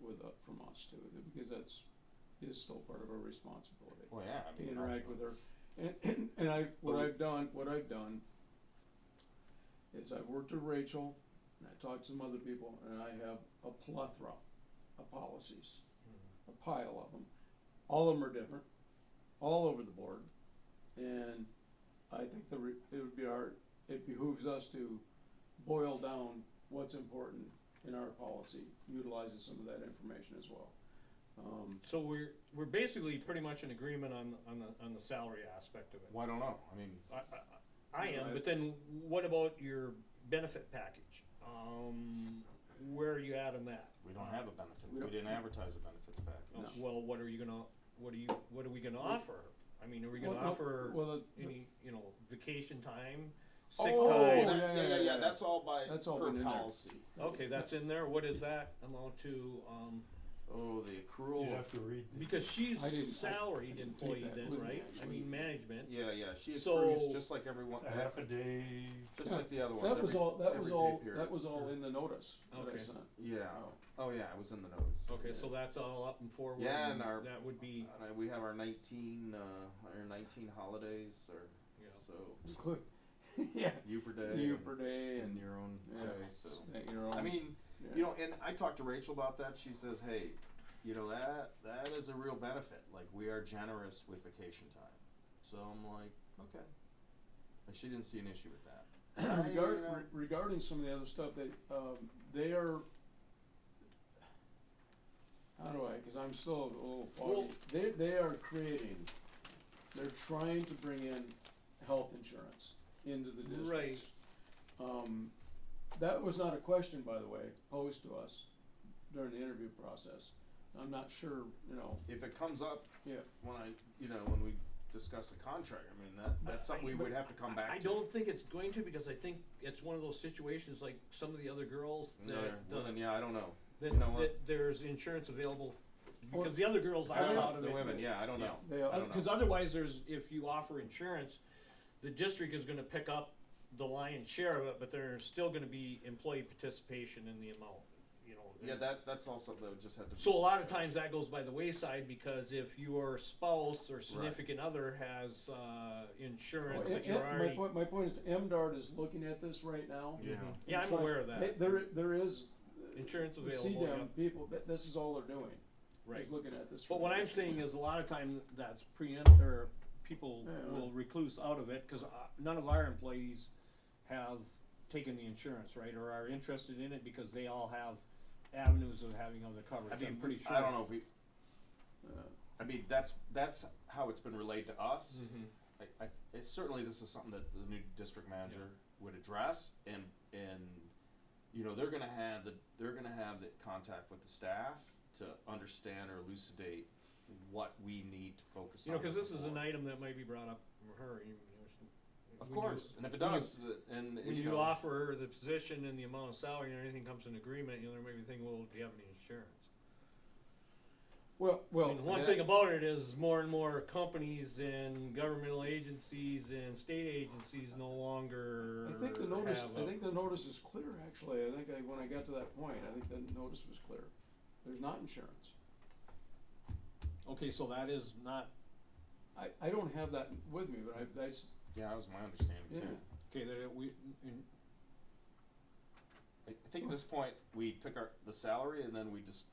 from us too, because that's, is still part of our responsibility. well, yeah, To interact with absolutely. her. And what But we- I've done is I've worked with Rachel, and I talked to some other people, and I have a plethora of policies, a pile of them. All of them are different, all over the board, and I think it behooves us to boil down what's important in our policy, utilizing some of that information as well. So we're basically pretty much in agreement on the salary aspect of it. Well, I don't know, I Yeah, am, but then what about your benefit package? Where are you at on that? we don't have a benefit, We we don't- didn't advertise a benefits package. No. Well, what are we gonna offer? I mean, are we gonna Well, no, offer well, any, vacation time, sick Oh, time? yeah. that's all by, That's all per been in there. policy. Okay, that's in there. What does that amount to? Oh, the accrual. You'd have to read. Because she's I didn't- salaried I didn't employee take that then, with me, right? I actually. mean, management. Yeah, she So- accrues just like everyone, It's a half a day. just like the other ones. That was every- all, every pay period. that was all in the notice that I Okay. sent. Yeah, Oh. oh yeah, it was in the notes. Okay, so that's all up and forward. Yeah, and our- that would be, We have our 19 holidays, or, Yeah. so, Include, yeah, you per day. you and- per day and and, your own yeah. day, so. that your own. I mean, yeah. and I talked to Rachel about that, she says, hey, that is a real benefit, like, we are generous with vacation time. So I'm like, okay. And she didn't see an issue with that. Regarding some of the other stuff, they are, how do I, cause I'm still a little foggy, they are they're trying to bring in health insurance into the districts. Right. That was not a question, by the way, posed to us during the interview process. I'm not sure, If it comes up yeah, when we discuss the contract, that's something we would have to come back to. I don't think it's going to, because I think it's one of those situations like some of the other girls No, well, then, yeah, I don't know. that, You know what? that there's insurance available, Well, because the other girls I are don't allowed know, to the make. women, yeah, I don't know. they are. I don't know. Because otherwise, if you offer insurance, the district is gonna pick up the lion's share of it, but there's still gonna be employee participation in the amount, Yeah, that's also, that would just have to be. So a lot of times that goes by the wayside, because if your spouse or significant other has, insurance Well, that you're already. my point is, MDARD is looking at this right now. Yeah. Yeah, I'm Trying- aware of that. There is. Insurance the available, CDEM yeah. people, this is all they're doing, Right. is looking at this. But for what I'm this. saying is a lot of time that's or people Yeah. will recluse out of it, cause none of our employees have taken the insurance, right, or are interested in it, because they all have avenues of having other coverage. I mean, I'm pretty sure. I don't know if we, Uh, I mean, that's how it's been relayed to us. Mhm. It's certainly, this is something that the new district manager would address, and you know, they're gonna have the contact with the staff to understand or elucidate what we need to focus You on. know, cause as this a is an board. item that might be brought up for her, Of when you- course, and if it when you- does, and When you you know, offer her the position and the amount of salary and everything comes in agreement, you know, there may be thinking, well, do you have any insurance? Well, I mean, one thing about it is more and more companies and governmental agencies and state agencies no longer I think the notice, have I think the notice is clear, actually, when I got to that point, I think the notice was clear. There's not insurance. Okay, so that is not, I don't have that with me, but yeah, that was my understanding yeah. too. okay, that I think at this point, we pick the salary, and then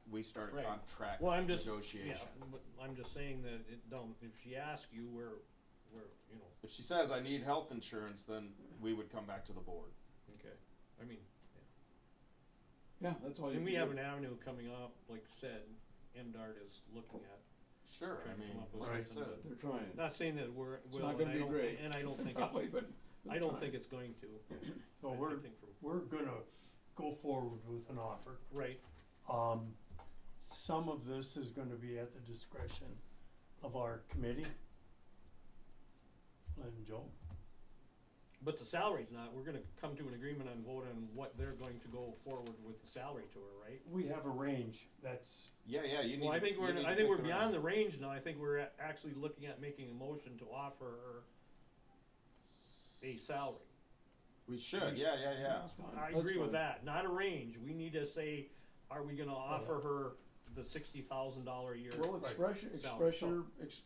we start a Right. contract well, I'm just, negotiation. yeah, but I'm just saying that it don't, if she asks you, we're, you know, If she says, I need health insurance, then we would come back to the board. okay, I mean, Yeah, that's all you and can we have do. an avenue coming up, like you said, MDART is looking at, Sure, I trying to mean, come up with like I something said, that, They're trying. not saying that we're, It's will, not and gonna I be don't, great. and I don't think, Probably, but they're I don't trying. think it's going to. So I we're, think from, we're gonna go forward with an offer. right, Some of this is gonna be at the discretion of our committee. Lynn and Joe. but the salary's not, we're gonna come to an agreement on vote on what they're going to go forward with the salary to her, right? We have a range, that's, yeah, you need. Well, I think you we're, need to I think pick we're the beyond range. the range now, I think we're actually looking at making a motion to offer her a salary. We should, yeah. That's fine. I That's agree with fine. that, not a range, we need to say, are we gonna offer her the $60,000 a year? Well, Right. express Salary. your, if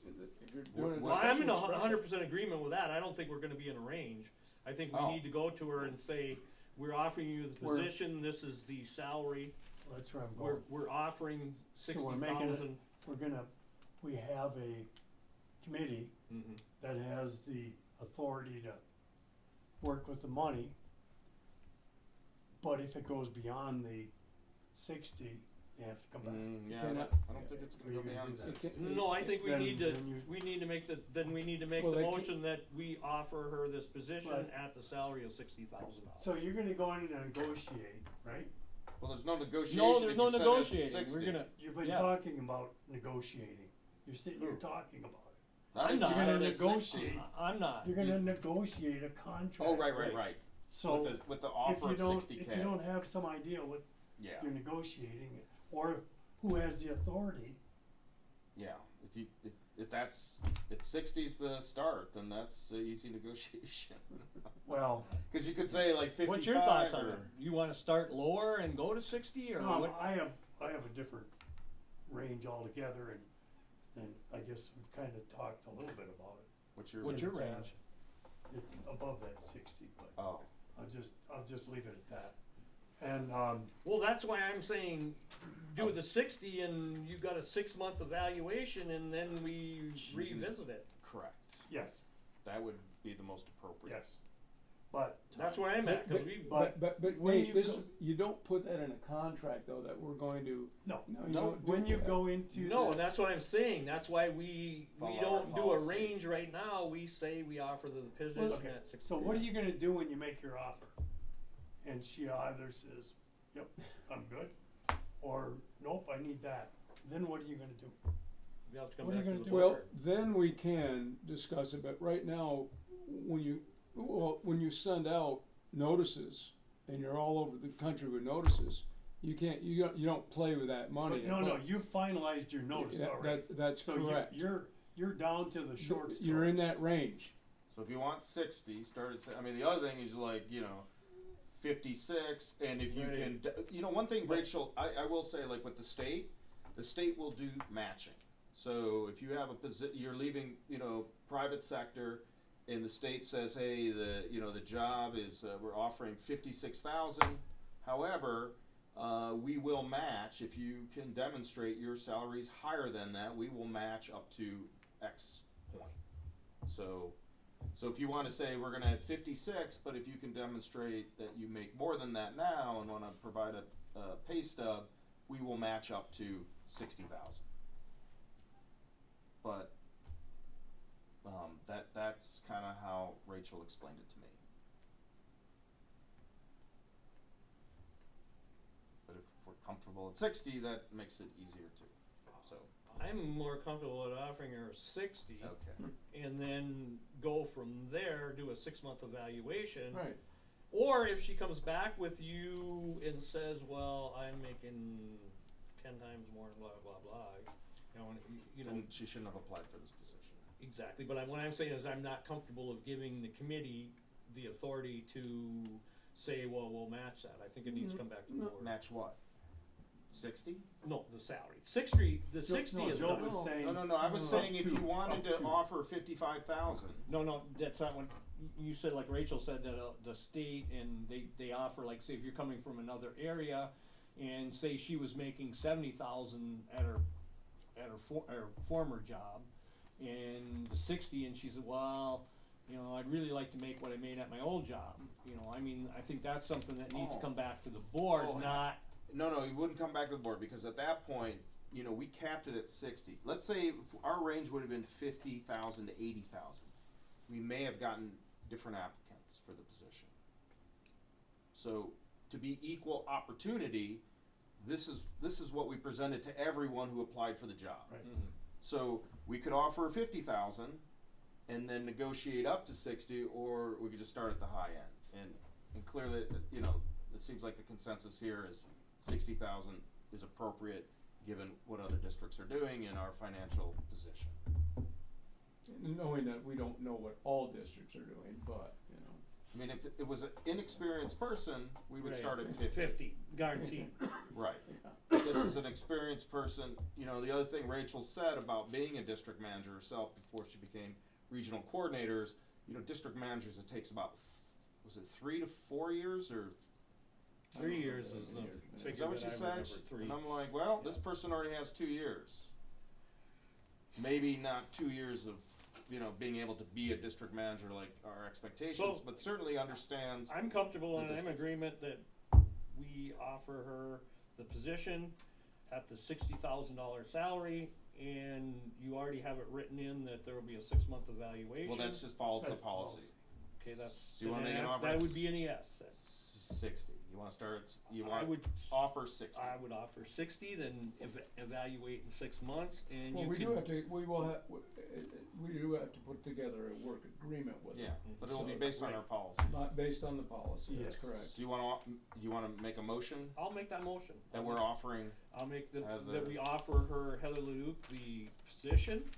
you're doing a Well, I'm in discussion, express it. 100% agreement with that, I don't think we're gonna be in a range, I think we Oh. need to go to her and say, we're offering you the We're- position, this is the salary, that's where I'm we're, going. we're offering So we're making it- 60,000. We have a committee Mhm. that has the authority to work with the money. But if it goes beyond the 60, they have to come back. Yeah, cannot- I don't think it's gonna Are go you gonna beyond do that? 60. No, I think we Then- need to, then you- we need to make the Well, they can- motion that we offer her this position Right. at the salary of $60,000. So you're gonna go in and negotiate, right? Well, there's no negotiation. No, if there's you no set it at negotiating, 60. we're gonna, You've been Yeah. talking about negotiating. You're talking about it. Not I'm if you not. start You're gonna at 60. negotiate. I'm not. You're gonna negotiate a contract. Oh, right. Right. So With the if offer you of don't, 60K. if you don't have some idea what Yeah, you're negotiating, or who has the authority, yeah. If 60's the start, then that's an easy negotiation. well, Because you could say like 55. What's your thoughts on or- it? You wanna start lower and go to 60 or no, what? I have a different range altogether, and I guess we've kind of talked a little bit about it. What's your? What's your in the range? past. It's above that 60, but Oh, I'll just leave it at that. And Well, that's why I'm saying do the 60 and you got a 6-month evaluation and then we revisit it. correct. yes, That would be the most appropriate. yes, but That's where I'm at, cause we, But But when Nate, you this, go- you don't put that in a contract though, that we're going to, no. no, you No, don't do When you that. go into no, this, and that's what I'm saying, that's why we Follow our don't do a policy. range right now, we say we offer the position okay. at 60. So what are you gonna do when you make your offer? And she either says, "Yep, I'm good," or "Nope, I need that." Then what are you gonna do? We have to come What are you back to gonna the do? Well, board. then we can discuss it, but right now, when you send out notices, and you're all over the country with notices, you don't play with that money. But no, you finalized your notice Yeah, already. That's So correct. you're down to the short strokes. You're in that range. So if you want 60, start at. I mean, the other thing is like 56, and if you Right. can, you know, one thing, Rachel, I will say, like with the state will do matching. So if you have you're leaving, you know, private sector, and the state says, hey, the job is, we're offering 56,000. However, we will match, if you can demonstrate your salary is higher than that, we will match up to X point. So if you want to say we're going to have 56, but if you can demonstrate that you make more than that now and want to provide a pay stub, we will match up to 60,000. But that's kind of how Rachel explained it to me. But if we're comfortable at 60, that makes it easier too. So I'm more comfortable with offering her 60. okay. And then go from there, do a 6-month evaluation. Right. Or if she comes back with you and says, well, I'm making 10 times more, blah, blah, blah, you know, Then she shouldn't have applied for this position. exactly. But what I'm saying is I'm not comfortable of giving the committee the authority to say, well, we'll match that. I think it needs to come back to the board. Match what? 60? No, the salary. 60 is Joe done. was saying. No, I was saying if you up wanted to to. offer 55,000. No, that's not what you said. Like Rachel said that the state and they offer, like, say if you're coming from another area, and say she was making 70,000 at her former job, and the 60, and she said, well, you know, I'd really like to make what I made at my old job. You know, I mean, I think that's something that needs to come back to the board, not. No, he wouldn't come back to the board because at that point, you know, we capped it at 60. Let's say our range would have been 50,000 to 80,000. We may have gotten different applicants for the position. So to be equal opportunity, this is what we presented to everyone who applied for the job. Right. Mhm. So we could offer 50,000 and then negotiate up to 60, or we could just start at the high end. And clearly, you know, it seems like the consensus here is 60,000 is appropriate given what other districts are doing in our financial position. Knowing that we don't know what all districts are doing, but, you know. I mean, if it was an inexperienced person, we would Right. start at 50. 50, guaranteed. Right. Yeah. This is an experienced person. You know, the other thing Rachel said about being a district manager herself before she became regional coordinators, you know, district managers, it takes about, was it 3 to 4 years or? 3 years is the Years. figure Is that what that she I said? remember, 3. And I'm like, well, this person already has 2 years. Maybe not 2 years of, you know, being able to be a district manager like our expectations, So- but certainly understands. I'm comfortable the and I'm in district. agreement that we offer her the position at the $60,000 salary, and you already have it written in that there will be a 6-month evaluation. Well, that just follows the That's policy. policy. Okay, that's, So you wanna then make an that's- offer that at would be an yes. 60. You want to start at, you I want would, offer 60. I would offer 60, then evaluate in 6 months, and Well, you we can. do have to, we will have, we do have to put together a work agreement with Yeah, them. but it'll be So- based on Right. our policy. Not based on the policy, that's Yes. correct. Do you want to make a motion I'll make that motion. that we're offering? I'll make Have that the- we offer her, Heather Leduc, the position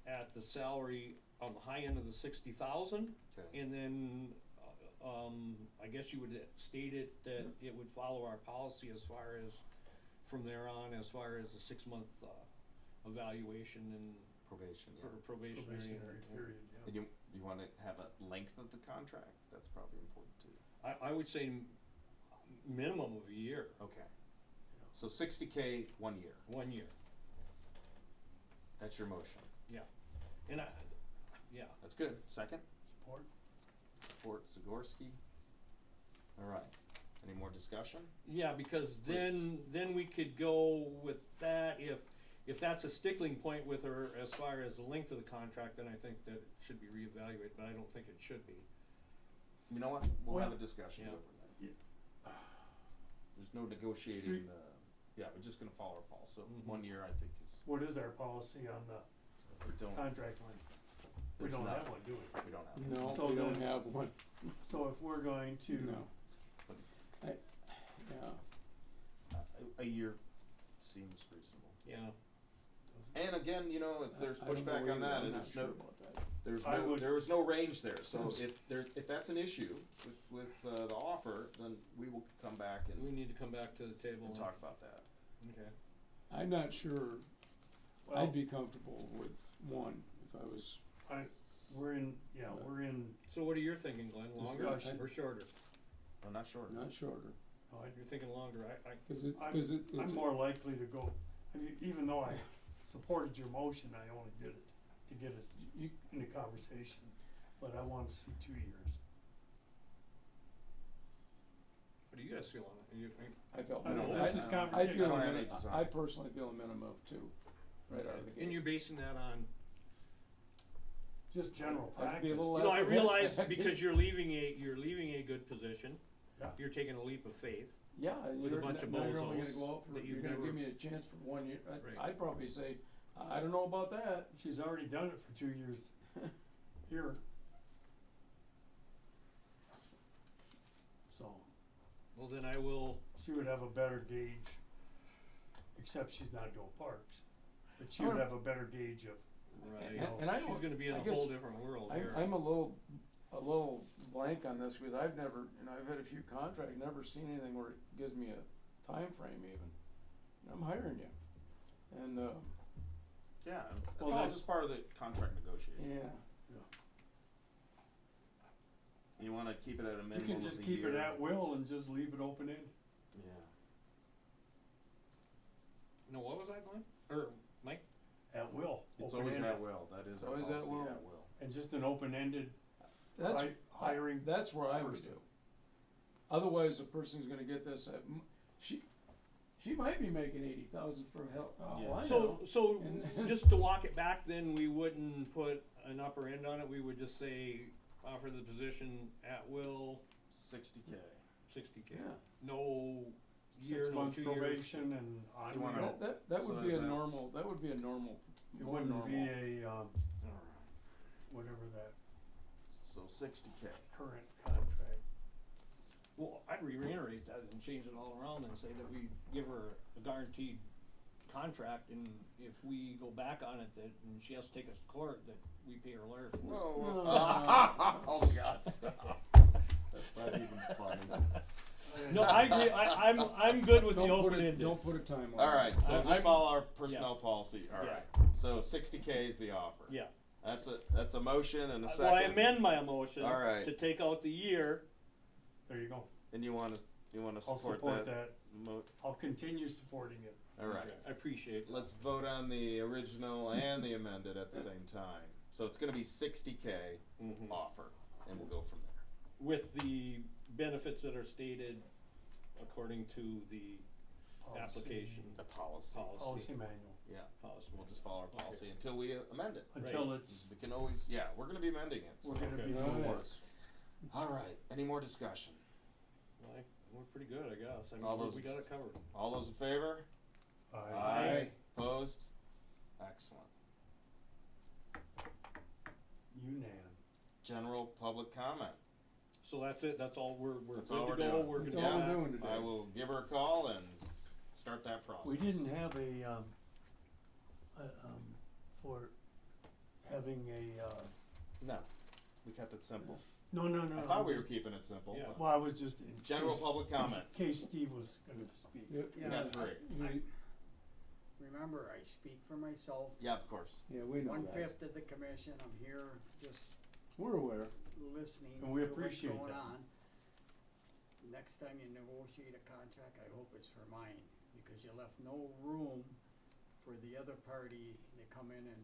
at the salary on the high end of the 60,000, Okay. and then, I guess you would state it that it would follow our policy as far as, from there on, as far as a 6-month, evaluation and Probation. Yeah. probationary. Probationary period, yeah. And you want to have a length of the contract? That's probably important too. I would say minimum of a year, Okay. So 60K 1 year. 1 year, That's your motion. and yeah. That's good. Second. Support? Support Zagorski. All right. Any more discussion? Yeah, because then we could go with that, if that's a stickling point with her as far as the length of the contract, then I think that it should be reevaluated, but I don't think it should be. You know what? We'll have a Well, discussion yeah. over that. There's no negotiating. Yeah, we're just going to follow our policy. So Mhm. 1 year, I think, is. What is our policy on the We don't. contract length? We There's don't not. have one, do we? We don't have. No, So we don't then- have one, So if we're going to. no. Yeah, A year seems reasonable. Yeah, And again, you know, if there's I don't know pushback on either. that, I'm and not there's sure no, about that. there was no range there, so if that's an issue with the offer, then we will come back We and need to come back to the table and talk about that. Okay. I'm not sure Well- I'd be comfortable with one if I was, We're in, So what are you thinking, Glenn? Longer Discussion. or shorter? No, not short. not shorter. You're thinking longer. I'm more likely to go, I mean, even though I supported your motion, I only did it to get us in the conversation, but I want to see 2 years. What do you guys feel on it? I felt, I know, minimum- this is I conversation. feel, I don't have a any min- design. I personally feel a minimum of 2, right out of the gate. And you're basing that on, Just general I'd be practice. a little I apprehensive. realize because you're leaving a good position, Yeah. you're taking a leap of faith. Yeah, and with a you're, bunch of now you're only gonna bozos go out for, that you're you've gonna never- give me a chance for 1 year, Right. I'd probably say, I don't know about that. She's already done it for 2 years here. So, Well, then I will, she would have a better gauge, except she's not doing parks. But she would have a better gauge of, And I she's don't- gonna be in I a guess whole different world here. I'm a little blank on this because I've never, I've had a few contracts, never seen anything where it gives me a time frame even. And I'm hiring you. And, Yeah, that's Well, all that's- just part of the contract negotiation. yeah, You wanna keep it at a you minimum can of just a keep year. it at will and just leave it open-ended. Yeah. No, what was that, Glenn? Or Mike? At will, It's always open-ended. at will, that is It's our always policy, at will. at will. And just an open-ended that's, hiring. that's where I would person. do. Otherwise, the person's gonna get this, she might be making 80,000 for help, Yeah. I know. So And- just to walk it back, then we wouldn't put an upper end on it, we would just say, offer the position at will, 60K. 60K. Yeah. No year, 6 no month 2 years. probation and Do you wanna- on. That So would be is a that- normal, that would be a normal, It more wouldn't normal. be a, whatever that So 60K. current contract. Well, I'd reiterate that and change it all around and say that we give her a guaranteed contract, and if we go back on it, that, and she has to take us to court, that we pay her lawyer fees. No. Oh, God, stop. That's not even funny. No, I agree, I'm good with the Don't put open it- ended. Don't put a time on it. Alright, so I'm- just follow our personnel policy, Yeah. alright. So 60K is the offer. Yeah. That's a motion and a second. Well, I amend my motion All right. to take out the year. There you go. And you wanna I'll support support that? that. I'll continue supporting it. Alright. I appreciate that. Let's vote on the original and the amended at the same time. So it's gonna be 60K Mhm. offer, and we'll go from there. With the benefits that are stated according to the Policy. application. The policy. Policy manual. Yeah, Policy. we'll just follow our Okay. policy until we amend it. Until Right. it's, We can always, yeah, we're gonna be amending it, so. we're gonna be Okay. doing Alright. work. Alright, any more discussion? Well, we're pretty good, I guess. I All mean, those we got it covered. All those in favor? Aye. Opposed? Excellent. UNAM. General public comment. So that's it, that's all, we're That's good all to we're go, doing. we're That's gonna all go we're back. doing today. I will give her a call and start that process. We didn't have for having No, we kept it simple. no, I thought we were keeping it simple. Yeah. but Well, I was just in General case, public comment. in case Steve was gonna speak. Yep. We got 3. Remember, I speak for myself, Yeah, of course. Yeah, we know that. 1/5 of the commission, I'm here just We're aware. listening And we to what's appreciate going that. on. Next time you negotiate a contract, I hope it's for mine, because you left no room for the other party to come in and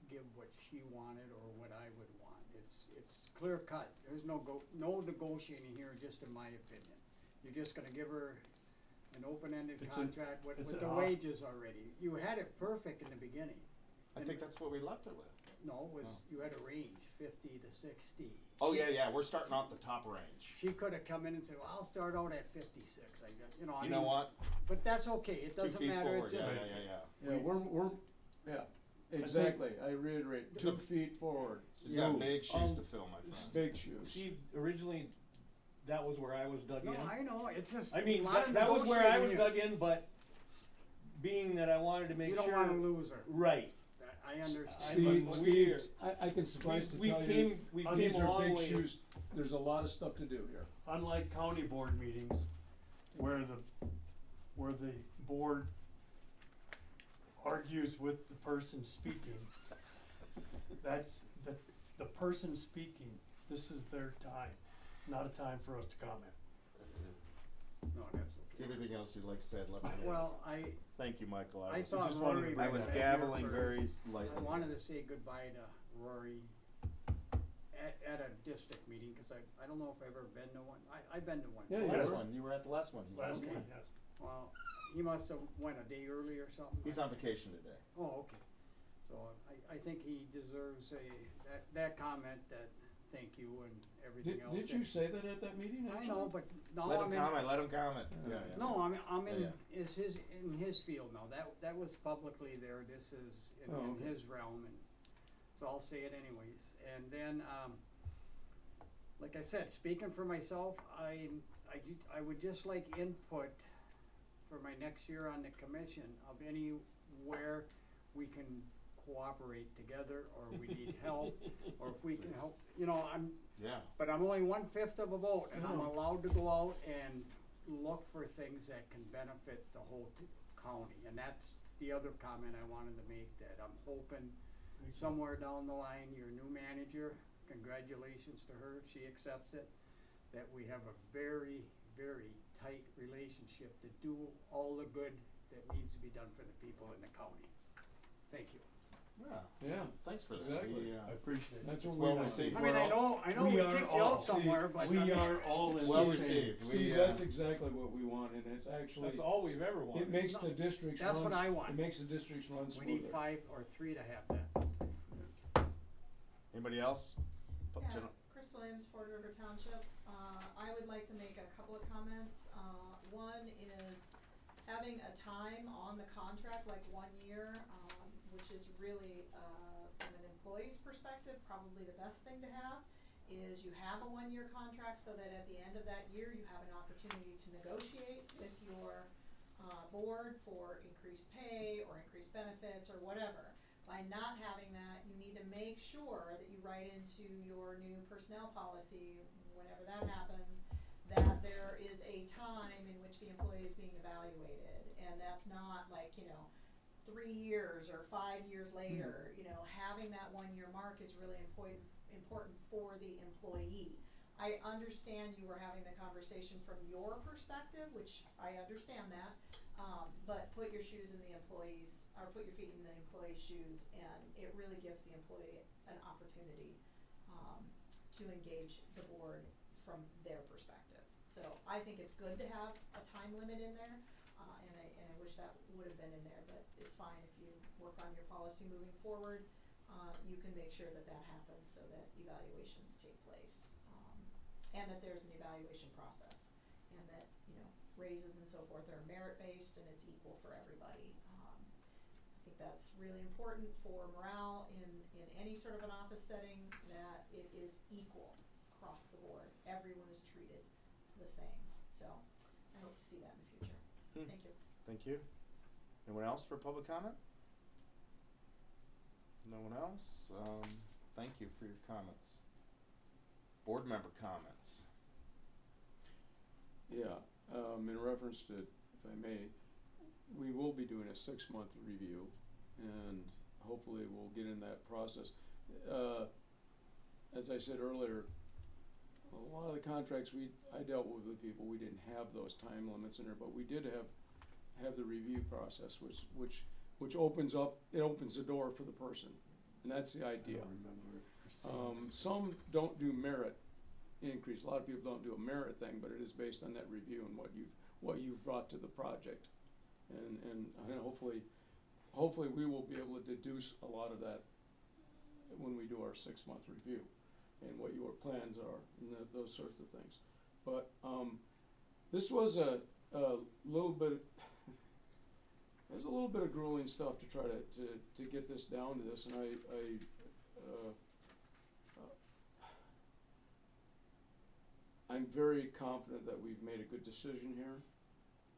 give what she wanted or what I would want. It's clear cut, there's no negotiating here, just in my opinion. You're just gonna give her an open-ended It's contract with it's the an wages already. You had it perfect in the beginning. I think that's what we left it with. No, it was, you had a range, 50 to 60. Oh, She- yeah, we're starting off the top range. She could have come in and said, well, I'll start out at 56, I guess, I You know mean, what? But that's okay, it 2 doesn't feet matter, forward, it's just, yeah. Yeah, we're, yeah, exactly. I reiterate, 2 feet forward. She's got Move. big shoes to fill, my friend. Big shoes. See, originally, that was where I was dug no, in. I know, it's just. I mean, a lot of that was where I was negotiating dug in, but being that I wanted to make here. sure. You don't wanna lose her. Right. I understand. Steve, but Steve, I can suffice to we tell you, came- we these came a are long big way. shoes, there's a lot of stuff to do here. Unlike county board meetings, where the board argues with the person speaking, that's the person speaking, this is their time, not a time for us to comment. No, that's okay. Everything else you'd like said, let me know. Well, Thank you, Michael. I was, thought just wanted to Rory bring I was been gaveling here very first. lightly. I wanted to say goodbye to Rory at a district meeting, cause I don't know if I've ever been to one. I've been to one. Yeah, The last Yes. one, you were at the last one. He was. Last Okay. one, yes. Well, he must have went a day early or something. He's on vacation today. Oh, okay. So I think he deserves that comment, that thank you and everything else. Did you say that at that meeting, I actually? know, but now Let I'm him in. comment. Let him comment. Yeah. Yeah, yeah. No, I'm in, Yeah, in his field now. That was publicly there. This is in Oh, okay. his realm, and so I'll say it anyways. And then, like I said, speaking for myself, I would just like input for my next year on the commission of anywhere we can cooperate together, or we need help, or if we can help, Yeah. but I'm only 1/5 of a vote, and I'm No. allowed to go out and look for things that can benefit the whole county. And that's the other comment I wanted to make, that I'm hoping somewhere down the line, your new manager, congratulations to her if she accepts it, that we have a very, very tight relationship to do all the good that needs to be done for the people in the county. Thank you. Yeah. Yeah, Thanks for that. exactly. I appreciate it. That's what It's we well want. received. I mean, I know we are kicked you all- out somewhere, but. I We mean- are all in Well the same. received. Steve, that's exactly what we want, and it's actually, That's all we've ever wanted. it makes No, the districts run, that's what I want. it makes the districts run We smoother. need 5 or 3 to have that. Anybody else? Yeah, Chris Williams, Ford River Township. I would like to make a couple of comments. One is having a time on the contract, like 1 year, which is really, from an employee's perspective, probably the best thing to have, is you have a 1 year contract so that at the end of that year, you have an opportunity to negotiate with your board for increased pay or increased benefits or whatever. By not having that, you need to make sure that you write into your new personnel policy, whenever that happens, that there is a time in which the employee is being evaluated. And that's not like, 3 years or 5 years later. Having that 1 year mark is really important for the employee. I understand you were having the conversation from your perspective, which I understand that, but put your shoes in the employees, or put your feet in the employee's shoes, and it really gives the employee an opportunity to engage the board from their perspective. So I think it's good to have a time limit in there, and I wish that would have been in there, but it's fine if you work on your policy moving forward. You can make sure that that happens so that evaluations take place, and that there's an evaluation process, and that, raises and so forth are merit-based and it's equal for everybody. I think that's really important for morale in any sort of an office setting, that it is equal across the board. Everyone is treated the same. So I hope to see that in the future. Thank you. Thank you. Anyone else for public comment? No one else? Thank you for your comments. Board member comments. Yeah, in reference to, if I may, we will be doing a 6-month review, and hopefully we'll get in that process. As I said earlier, a lot of the contracts I dealt with people, we didn't have those time limits in there, but we did have the review process, which opens the door for the person, and that's the idea. Some don't do merit increase. A lot of people don't do a merit thing, but it is based on that review and what you've brought to the project, and hopefully we will be able to deduce a lot of that when we do our 6-month review, and what your plans are and those sorts of things. But this was a little bit. There's a little bit of grueling stuff to try to get this down to this, and I'm very confident that we've made a good decision here.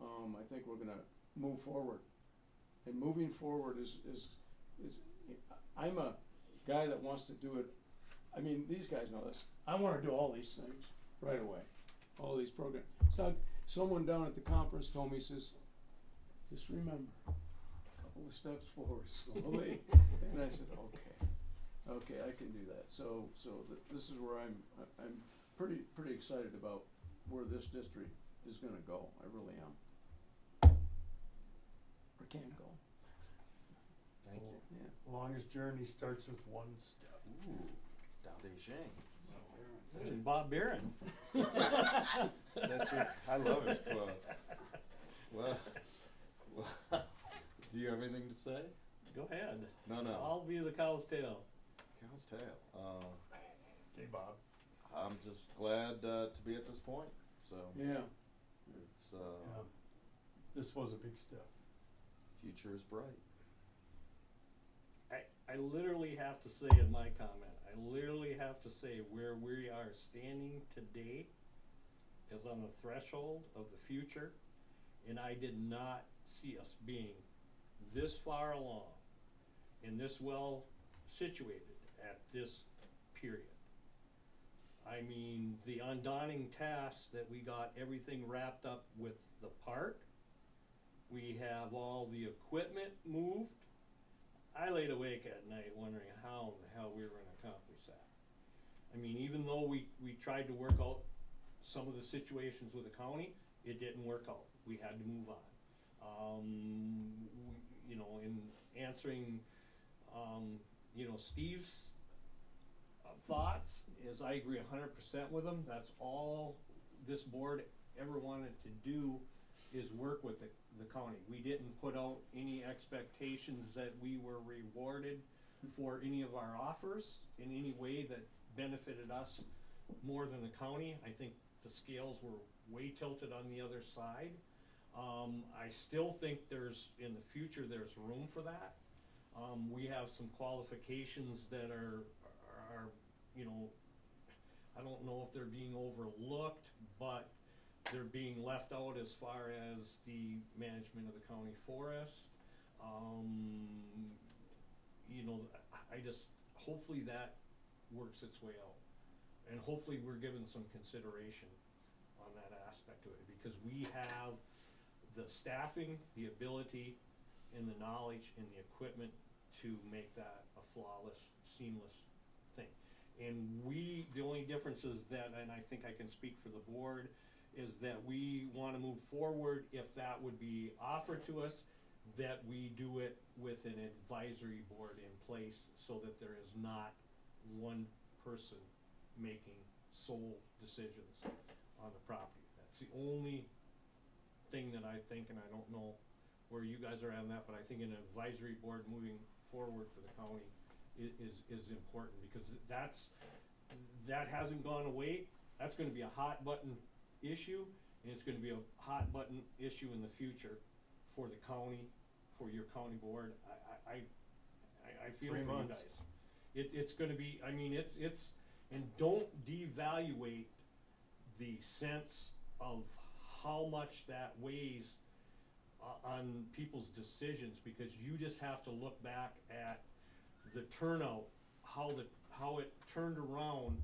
I think we're gonna move forward, and moving forward is I'm a guy that wants to do it, I mean, these guys know this, I wanna do all these things right away, all these programs. So, someone down at the conference told me, says, just remember, a couple of steps forward slowly, and I said, okay, I can do that. So this is where I'm pretty excited about where this district is gonna go, I really am. Or can go, Thank you. yeah. Longest journey starts with one step. Ooh, Dao De Jing. And Bob Barron. Is that true? I love his quotes. Well, do you have anything to say? Go ahead. No. I'll be the cow's tail. Cow's tail. Okay, Bob. I'm just glad to be at this point. So Yeah, it's Yeah. This was a big step. future is bright. I literally have to say in my comment, I literally have to say where we are standing today is on the threshold of the future, and I did not see us being this far along and this well situated at this period. I mean, the undaunting task that we got everything wrapped up with the park, we have all the equipment moved. I laid awake at night wondering how in the hell we were gonna accomplish that. I mean, even though we tried to work out some of the situations with the county, it didn't work out. We had to move on. You know, in answering, you know, Steve's thoughts is I agree 100% with him. That's all this board ever wanted to do is work with the county. We didn't put out any expectations that we were rewarded for any of our offers in any way that benefited us more than the county. I think the scales were way tilted on the other side. I still think in the future, there's room for that. We have some qualifications that are, you know, I don't know if they're being overlooked, but they're being left out as far as the management of the county forest. You know, I just, hopefully that works its way out. And hopefully we're given some consideration on that aspect of it, because we have the staffing, the ability, and the knowledge and the equipment to make that a flawless, seamless thing. And the only difference is that, and I think I can speak for the board, is that we wanna move forward, if that would be offered to us, that we do it with an advisory board in place so that there is not one person making sole decisions on the property. That's the only thing that I think, and I don't know where you guys are on that, but I think an advisory board moving forward for the county is important, because that hasn't gone away. That's gonna be a hot button issue, and it's gonna be a hot button issue in the future for the county, for your county board. I feel 3 for you months. guys. It's gonna be, I mean, it's, and don't devaluate the sense of how much that weighs on people's decisions, because you just have to look back at the turnout, how it turned around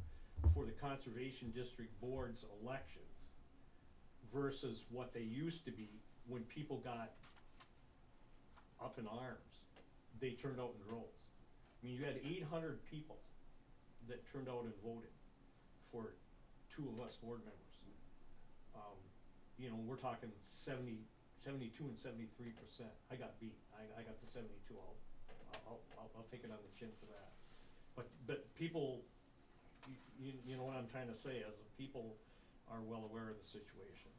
for the Conservation District Board's elections versus what they used to be when people got up in arms. They turned out in droves. I mean, you had 800 people that turned out and voted for 2 of us board members. You know, we're talking 72 and 73%. I got beat. I got the 72. I'll take it on the chin for that. But people, you know what I'm trying to say is people are well aware of the situation.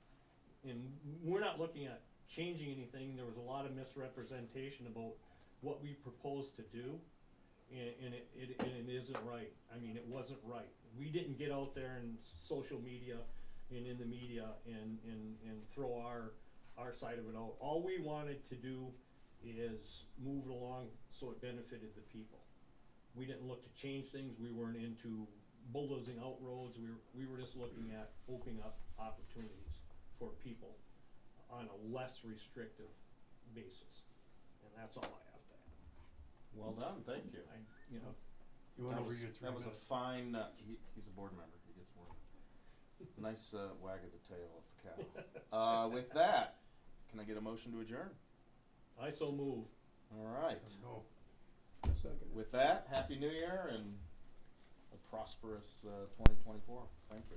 And we're not looking at changing anything. There was a lot of misrepresentation about what we proposed to do, and it isn't right. I mean, it wasn't right. We didn't get out there in social media and in the media and throw our side of it out. All we wanted to do is move it along so it benefited the people. We didn't look to change things. We weren't into bulldozing out roads. We were just looking at opening up opportunities for people on a less restrictive basis. And that's all I have to add. Well done, thank you. You know, You went That over was, your 3 that was a minutes. fine, he's a board member, he gets more. Nice, wag of the tail of the cow. With that, can I get a motion to adjourn? I so move. All right. No. Second. With that, Happy New Year and a prosperous 2024. Thank you.